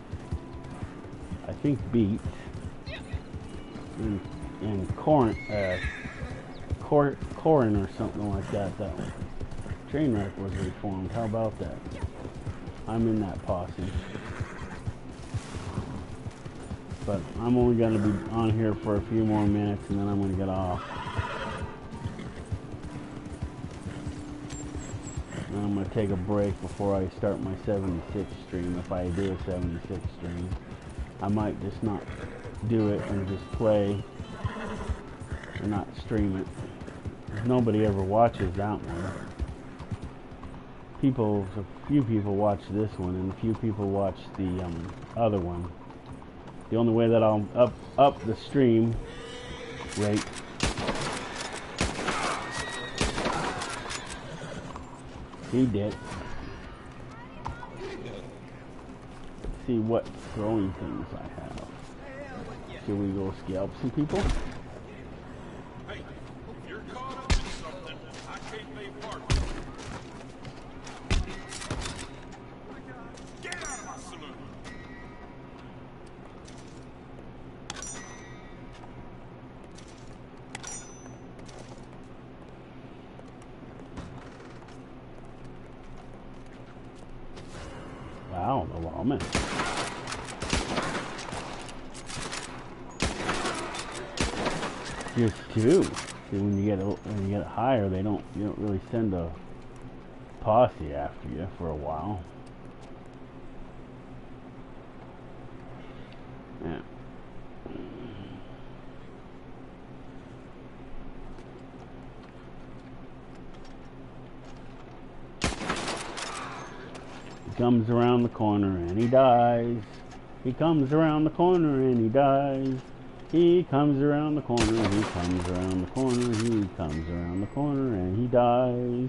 I think beets, and corn or something like that. That train wreck was reformed. How about that? I'm in that posse. But I'm only going to be on here for a few more minutes and then I'm going to get off. And I'm going to take a break before I start my 76 stream. If I do a 76 stream, I might just not do it and just play and not stream it. Nobody ever watches that one. A few people watch this one and a few people watch the other one. The only way that I'll up the stream rate he did. Let's see what throwing things I have. Should we go scalp some people? Hey, you're caught up in something. I can't be part of it. Get out of my saloon! Wow, the lawman. Just 2. See, when you get higher, you don't really send a posse after you for a while. Yeah. He comes around the corner and he dies. He comes around the corner and he dies. He comes around the corner, he comes around the corner, he comes around the corner and he dies.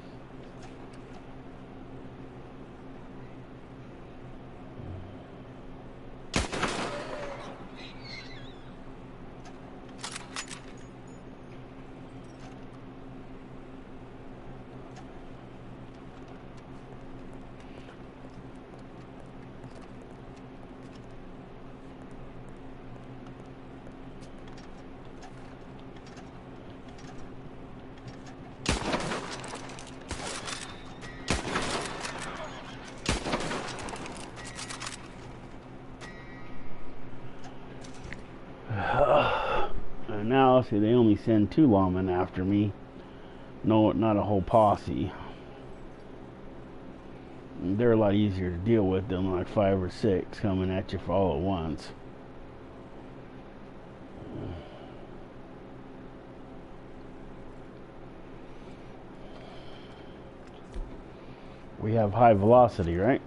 And now, see, they only send 2 lawmen after me. No, not a whole posse. And they're a lot easier to deal with than like 5 or 6 coming at you for all at once. We have high velocity, right?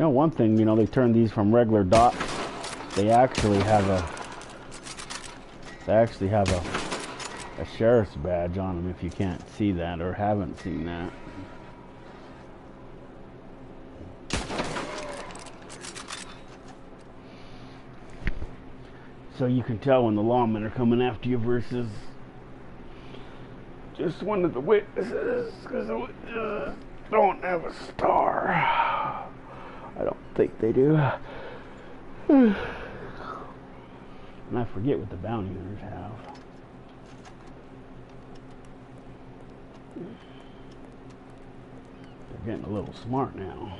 You know, one thing, you know, they turned these from regular dots. They actually have a sheriff's badge on them, if you can't see that or haven't seen that. So you can tell when the lawmen are coming after you versus just one of the witnesses, because the witnesses don't have a star. I don't think they do. And I forget what the bounty hunters have. They're getting a little smart now.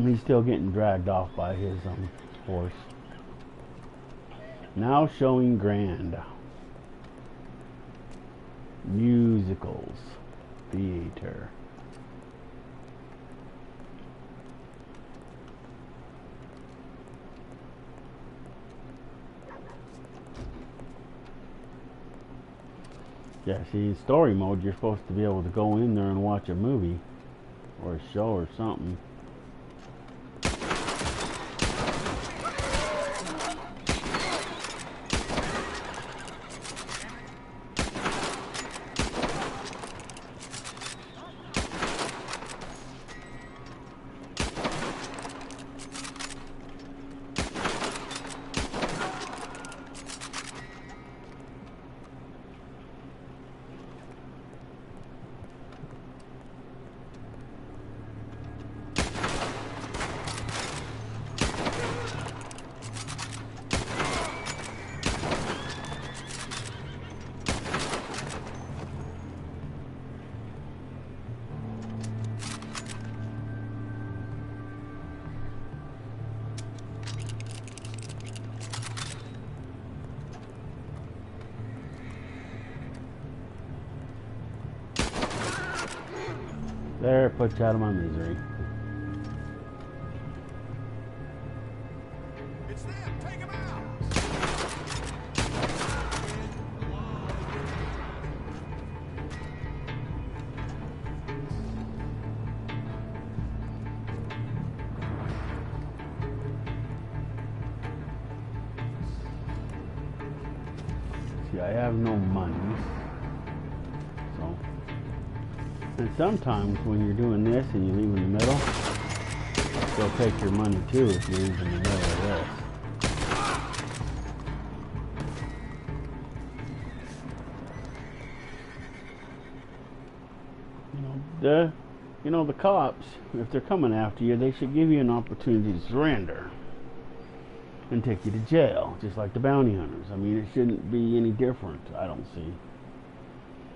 He's still getting dragged off by his horse. Now showing Grand. Musicals. Theater. Yeah, see, in story mode, you're supposed to be able to go in there and watch a movie or a show or something. There, it puts you out of my misery. It's them. Take him out. See, I have no money. And sometimes when you're doing this and you leave in the middle, they'll take your money too if you leave in the middle of this. The cops, if they're coming after you, they should give you an opportunity to surrender and take you to jail, just like the bounty hunters. I mean, it shouldn't be any different, I don't see.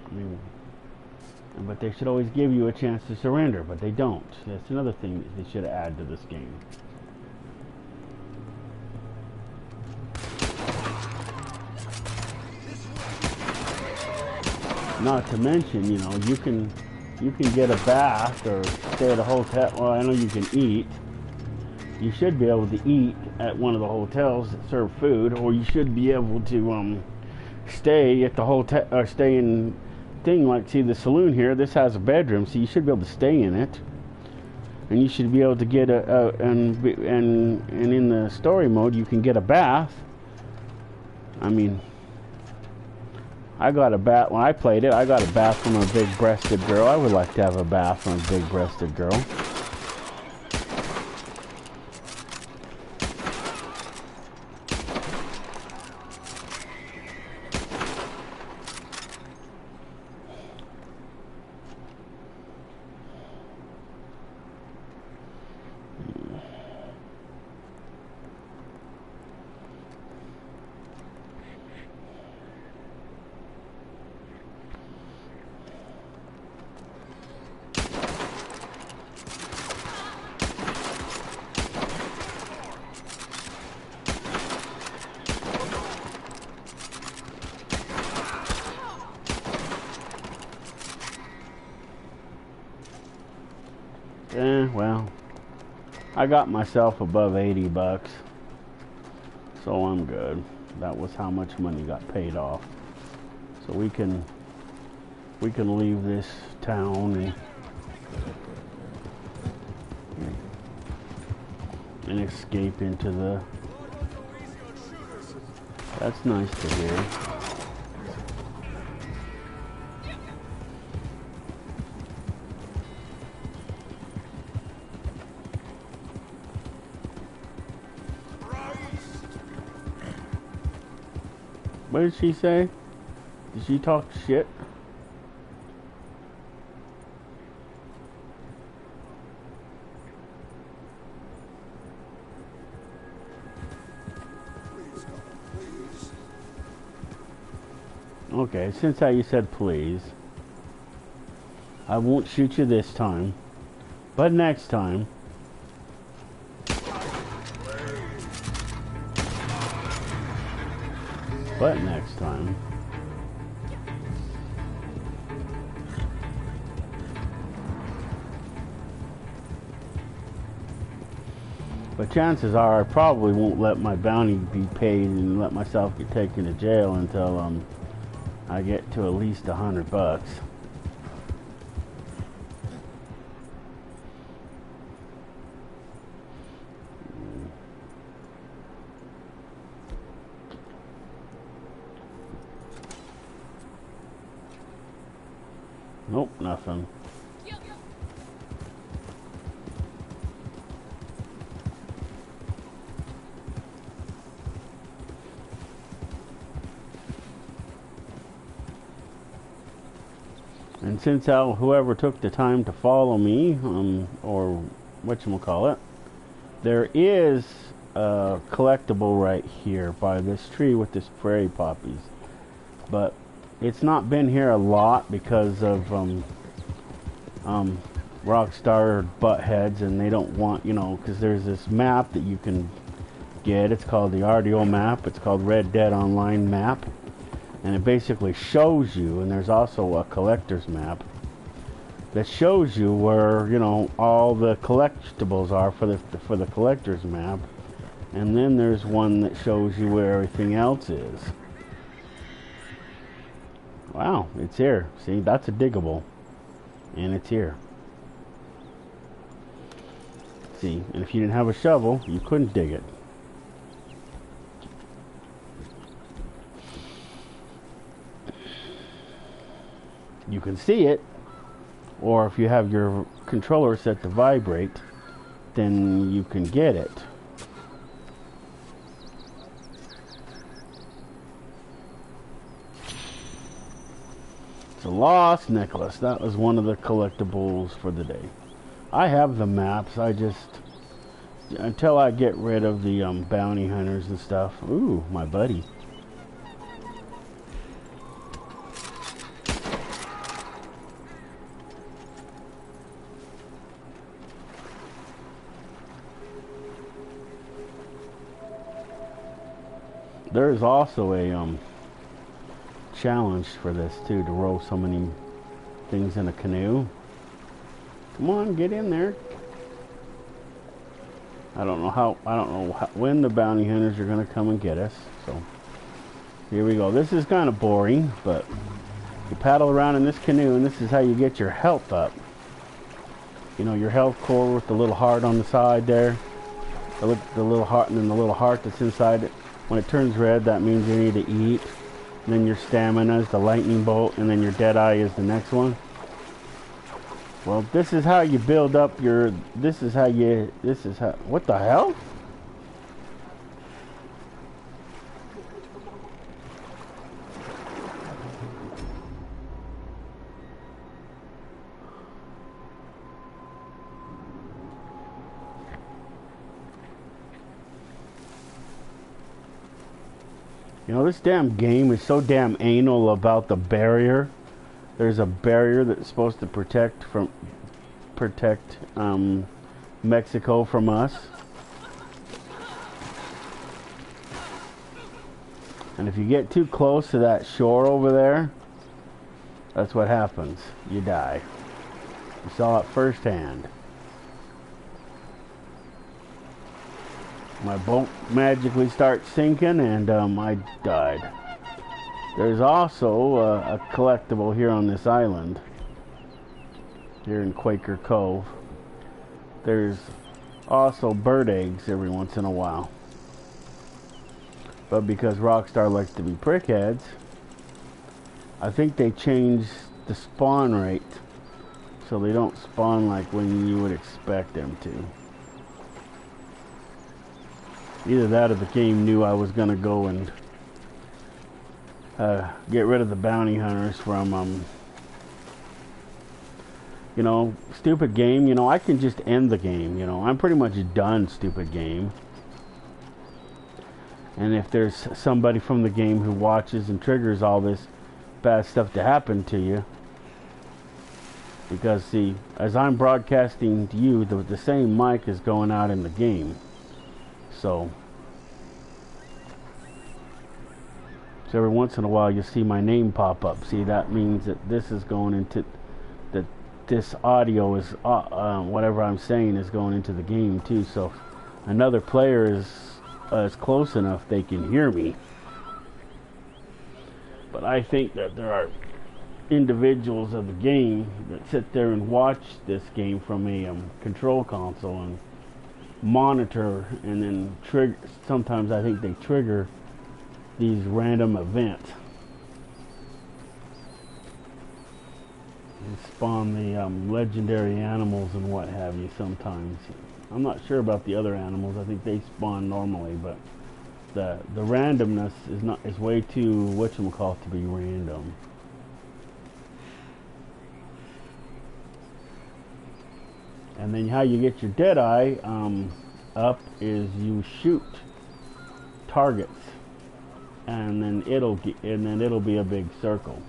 I mean, but they should always give you a chance to surrender, but they don't. That's another thing that they should add to this game. Not to mention, you know, you can get a bath or stay at a hotel. Well, I know you can eat. You should be able to eat at one of the hotels that serve food, or you should be able to stay at the hotel or stay in thing. Like, see the saloon here, this has a bedroom, so you should be able to stay in it, and you should be able to get and in the story mode you can get a bath. I mean, I got a bath when I played it. I got a bath from a big-breasted girl. I would like to have a bath from a big-breasted girl. I got myself above 80 bucks. So I'm good. That was how much money got paid off. So we can leave this town and escape into the... That's nice to hear. What did she say? Did she talk shit? Okay, since how you said please, I won't shoot you this time, but next time. But next time. But chances are I probably won't let my bounty be paid and let myself get taken to jail until I get to at least 100 bucks. Nope, nothing. And since whoever took the time to follow me, or whatchamacallit, there is a collectible right here by this tree with this prairie poppies. But it's not been here a lot because of Rockstar buttheads, and they don't want, you know, because there's this map that you can get. It's called the RDO map. It's called Red Dead Online map. And it basically shows you, and there's also a collector's map that shows you where, you know, all the collectibles are for the collector's map. And then there's one that shows you where everything else is. Wow, it's here. See, that's a diggable. And it's here. See, and if you didn't have a shovel, you couldn't dig it. You can see it, or if you have your controller set to vibrate, then you can get it. It's a lost necklace. That was one of the collectibles for the day. I have the maps. I just, until I get rid of the bounty hunters and stuff. Ooh, my buddy. There is also a challenge for this too, to row so many things in a canoe. Come on, get in there. I don't know when the bounty hunters are going to come and get us. So here we go. This is kind of boring, but you paddle around in this canoe, and this is how you get your health up. You know, your health core with the little heart on the side there, the little heart, and then the little heart that's inside it. When it turns red, that means you need to eat. And then your stamina is the lightning bolt, and then your dead eye is the next one. Well, this is how you build up your, what the hell? You know, this damn game is so damn anal about the barrier. There's a barrier that's supposed to protect Mexico from us. And if you get too close to that shore over there, that's what happens. You die. You saw it firsthand. my boat magically starts sinking, and I died. There's also a collectible here on this island, here in Quaker Cove. There's also bird eggs every once in a while. But because Rockstar likes to be prickheads, I think they changed the spawn rate so they don't spawn like when you would expect them to. Either that or the game knew I was going to go and get rid of the bounty hunters from, you know, stupid game. You know, I can just end the game. You know, I'm pretty much done, stupid game. And if there's somebody from the game who watches and triggers all this bad stuff to happen to you, because see, as I'm broadcasting to you, the same mic is going out in the game. So every once in a while you see my name pop up. See, that means that this is going into that this audio is whatever I'm saying is going into the game too. So if another player is close enough, they can hear me. But I think that there are individuals of the game that sit there and watch this game from a control console and monitor, and then trigger. Sometimes I think they trigger these random events and spawn the legendary animals and what have you. Sometimes I'm not sure about the other animals. I think they spawn normally, but the randomness is way too whatchamacallit to be random. And then how you get your Deadeye up is you shoot targets, and then it'll be a big circle.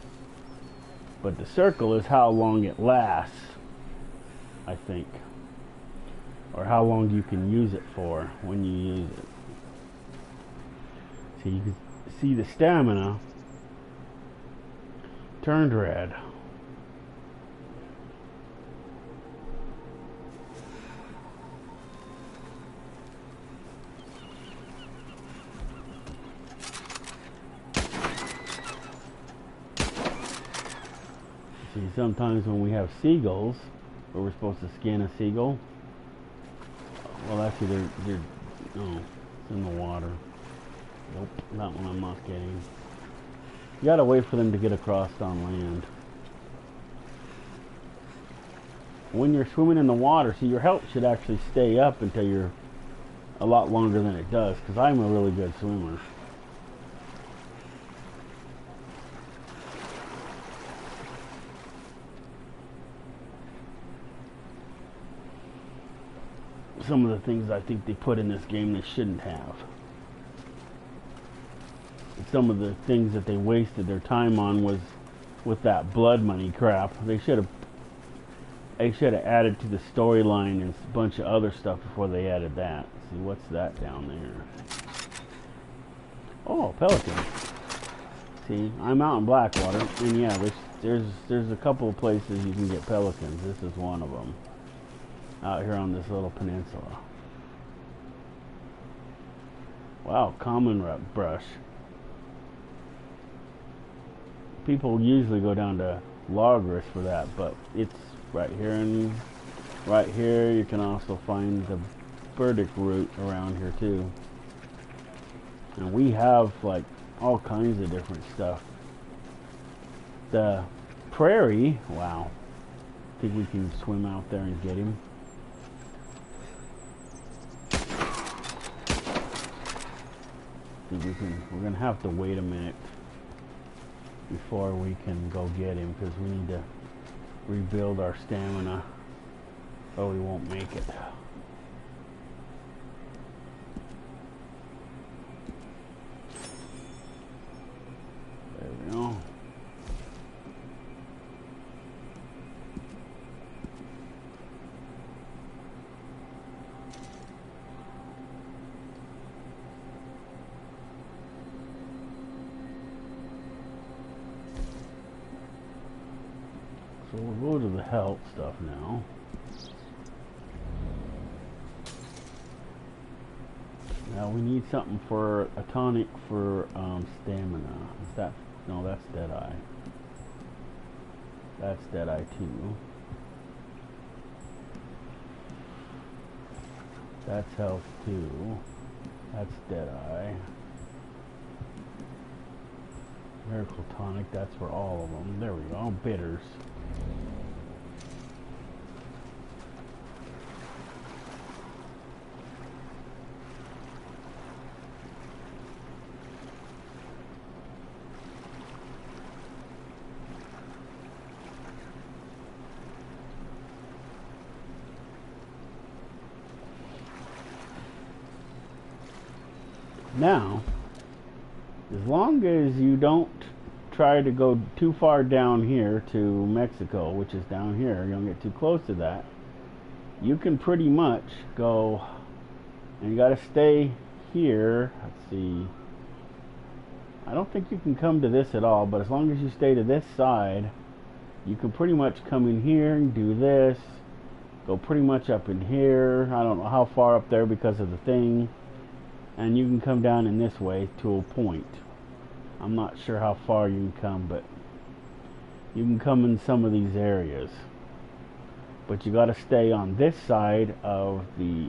But the circle is how long it lasts, I think, or how long you can use it for when you use it. So you can see the stamina turned red. See, sometimes when we have seagulls, where we're supposed to skin a seagull, well, actually, they're no, it's in the water. Nope, that one I'm not getting. You gotta wait for them to get across on land. When you're swimming in the water, see, your health should actually stay up until you're a lot longer than it does, because I'm a really good swimmer. Some of the things I think they put in this game they shouldn't have. Some of the things that they wasted their time on was with that blood money crap. They should have added to the storyline and a bunch of other stuff before they added that. See, what's that down there? Oh, pelican. See, I'm out in Blackwater, and yeah, there's a couple of places you can get pelicans. This is one of them. Out here on this little peninsula. Wow, common brush. People usually go down to Logris for that, but it's right here, and right here you can also find the burdock root around here too. And we have like all kinds of different stuff. The prairie, wow. I think we can swim out there and get him. We're gonna have to wait a minute before we can go get him, because we need to rebuild our stamina, or we won't make it. There we go. So we'll go to the health stuff now. Now we need something for a tonic for stamina. Is that, no, that's Deadeye. That's Deadeye 2. That's health 2. That's Deadeye. Miracle tonic, that's for all of them. There we go, bitters. Now, as long as you don't try to go too far down here to Mexico, which is down here, you don't get too close to that, you can pretty much go, and you got to stay here. Let's see, I don't think you can come to this at all, but as long as you stay to this side, you can pretty much come in here and do this, go pretty much up in here. I don't know how far up there because of the thing. And you can come down in this way to a point. I'm not sure how far you can come, but you can come in some of these areas. But you got to stay on this side of the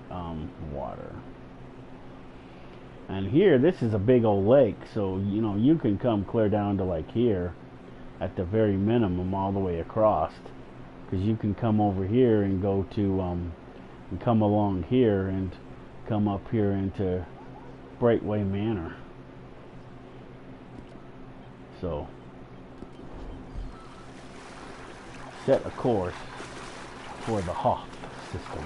water. And here, this is a big old lake, so you know you can come clear down to like here, at the very minimum, all the way across. Because you can come over here and go to, and come along here and come up here into Brightway Manor. So set a course for the Hoth system.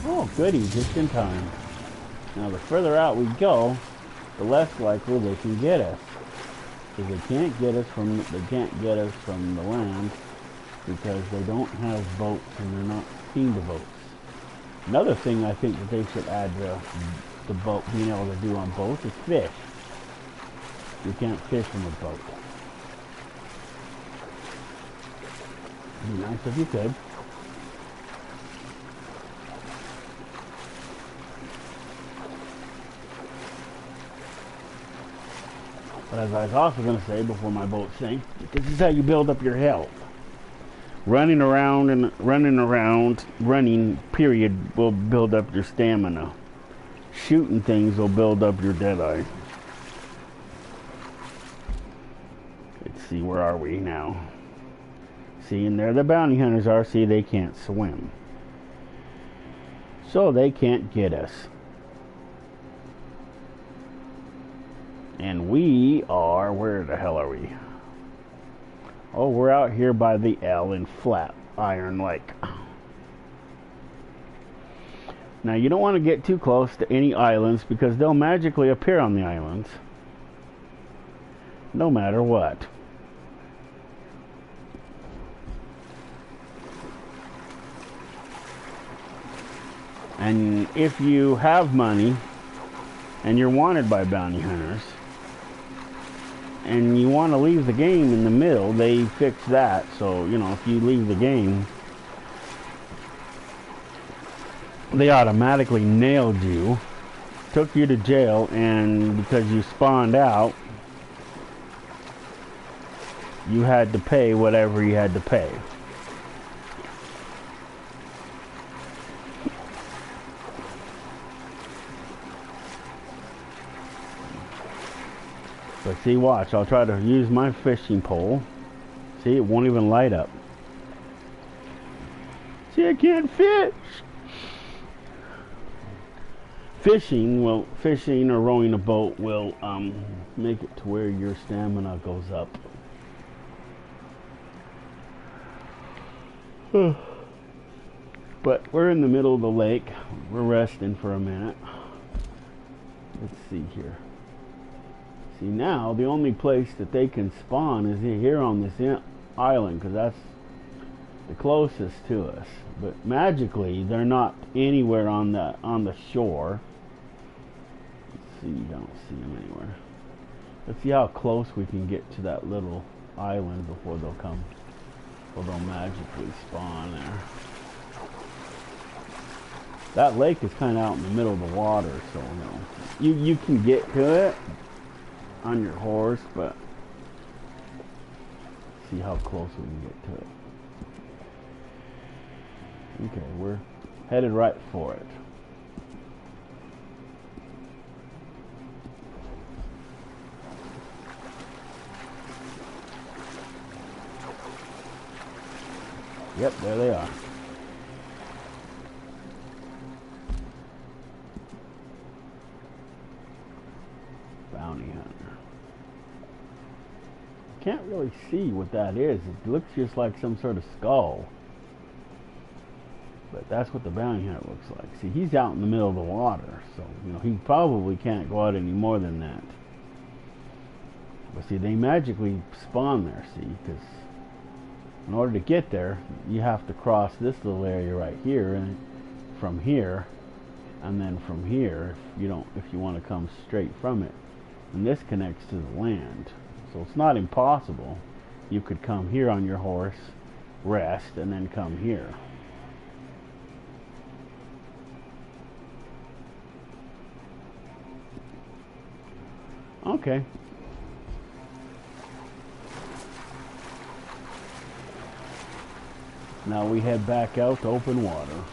Oh goody, just in time. Now the further out we go, the less likely they can get us. Because they can't get us from the land because they don't have boats and they're not keen to boats. Another thing I think that they should add the boat, being able to do on boats, is fish. You can't fish from a boat. It'd be nice if you could. But as I was also going to say before my boat sank, this is how you build up your health. Running period will build up your stamina. Shooting things will build up your Deadeye. Let's see, where are we now? See, and there the bounty hunters are. See, they can't swim. So they can't get us. And we are, where the hell are we? Oh, we're out here by the L in Flat Iron Lake. Now, you don't want to get too close to any islands because they'll magically appear on the islands. No matter what. And if you have money and you're wanted by bounty hunters, and you want to leave the game in the middle, they fix that. So, you know, if you leave the game, they automatically nailed you, took you to jail, and because you spawned out, you had to pay whatever you had to pay. But see, watch, I'll try to use my fishing pole. See, it won't even light up. See, I can't fish. Fishing or rowing a boat will make it to where your stamina goes up. But we're in the middle of the lake. We're resting for a minute. Let's see here. See, now the only place that they can spawn is here on this island, because that's the closest to us. But magically, they're not anywhere on the shore. Let's see, you don't see them anywhere. Let's see how close we can get to that little island before they'll come. Or they'll magically spawn there. That lake is kind of out in the middle of the water, so you can get to it on your horse, but see how close we can get to it. Okay, we're headed right for it. Yep, there they are. Bounty hunter. Can't really see what that is. It looks just like some sort of skull. But that's what the bounty hunter looks like. See, he's out in the middle of the water, so he probably can't go out any more than that. But see, they magically spawn there, see, because in order to get there, you have to cross this little area right here, and from here, and then from here, if you want to come straight from it. And this connects to the land, so it's not impossible. You could come here on your horse, rest, and then come here. Okay. Now we head back out to open water.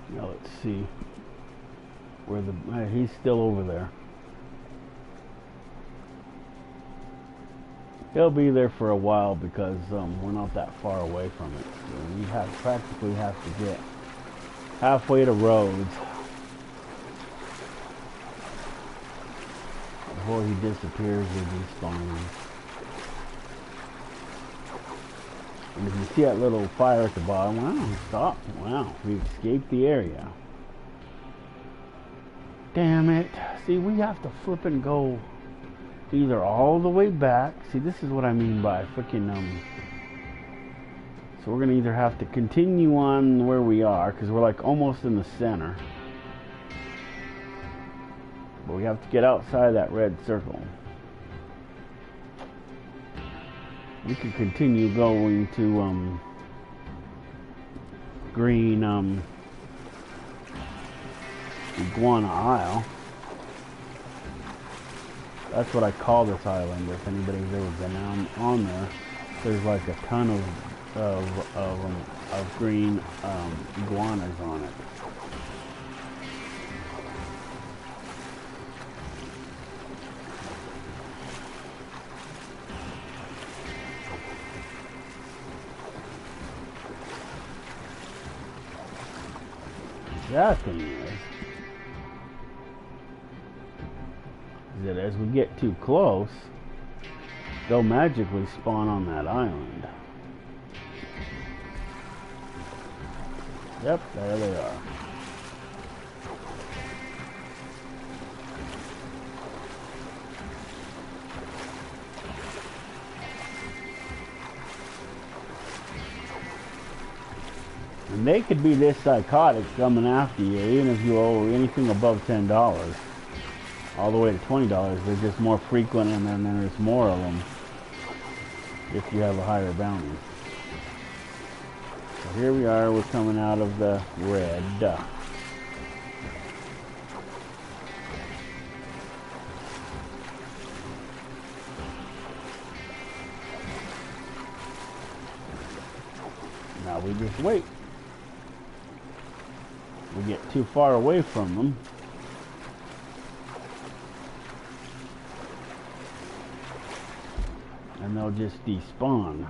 Now let's see where he's still over there. He'll be there for a while because we're not that far away from it. So we practically have to get halfway to Rhodes before he disappears with these spawns. And if you see that little fire at the bottom, wow, he stopped. Wow, we escaped the area. Damn it. See, we have to flip and go either all the way back. See, this is what I mean by freaking so we're gonna either have to continue on where we are, because we're like almost in the center, but we have to get outside that red circle. We could continue going to green Iguana Isle. That's what I call this island. If anybody's ever been on there, there's like a ton of green iguanas on it. That thing is that as we get too close, they'll magically spawn on that island. Yep, there they are. And they could be this psychotic coming after you, even if you owe anything above $10. All the way to $20. They're just more frequent, and then there's more of them if you have a higher bounty. So here we are, we're coming out of the red. Now we just wait. We get too far away from them. And they'll just despawn.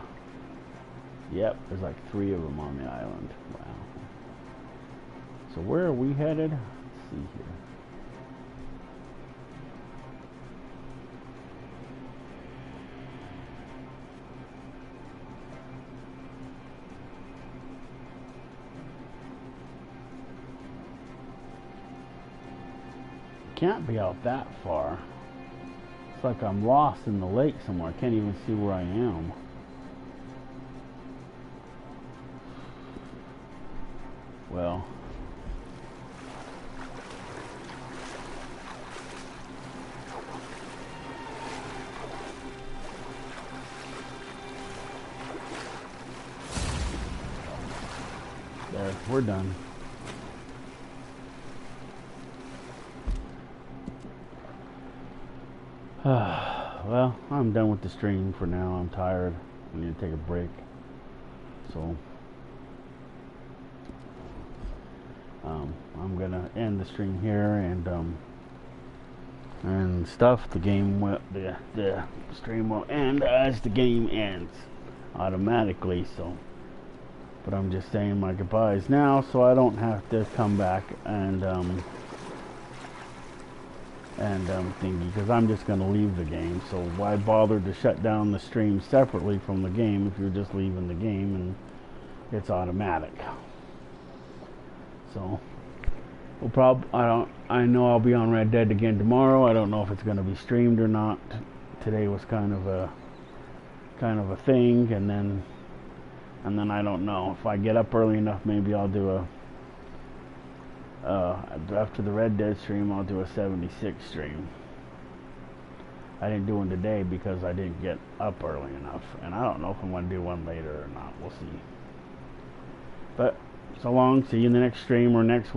Yep, there's like 3 of them on the island. Wow. So where are we headed? Let's see here. Can't be out that far. It's like I'm lost in the lake somewhere. I can't even see where I am. Well, there, we're done. Well, I'm done with the stream for now. I'm tired. I need to take a break. So, I'm gonna end the stream here and stuff. The game will, the stream will end as the game ends automatically. So, but I'm just saying my goodbyes now, so I don't have to come back and thingy, because I'm just going to leave the game. So why bother to shut down the stream separately from the game if you're just leaving the game and it's automatic? So I know I'll be on Red Dead again tomorrow. I don't know if it's going to be streamed or not. Today was kind of a thing, and then I don't know. If I get up early enough, maybe I'll do after the Red Dead stream, I'll do a 76 stream. I didn't do one today because I didn't get up early enough, and I don't know if I'm going to do one later or not. We'll see. But so long. See you in the next stream or next week.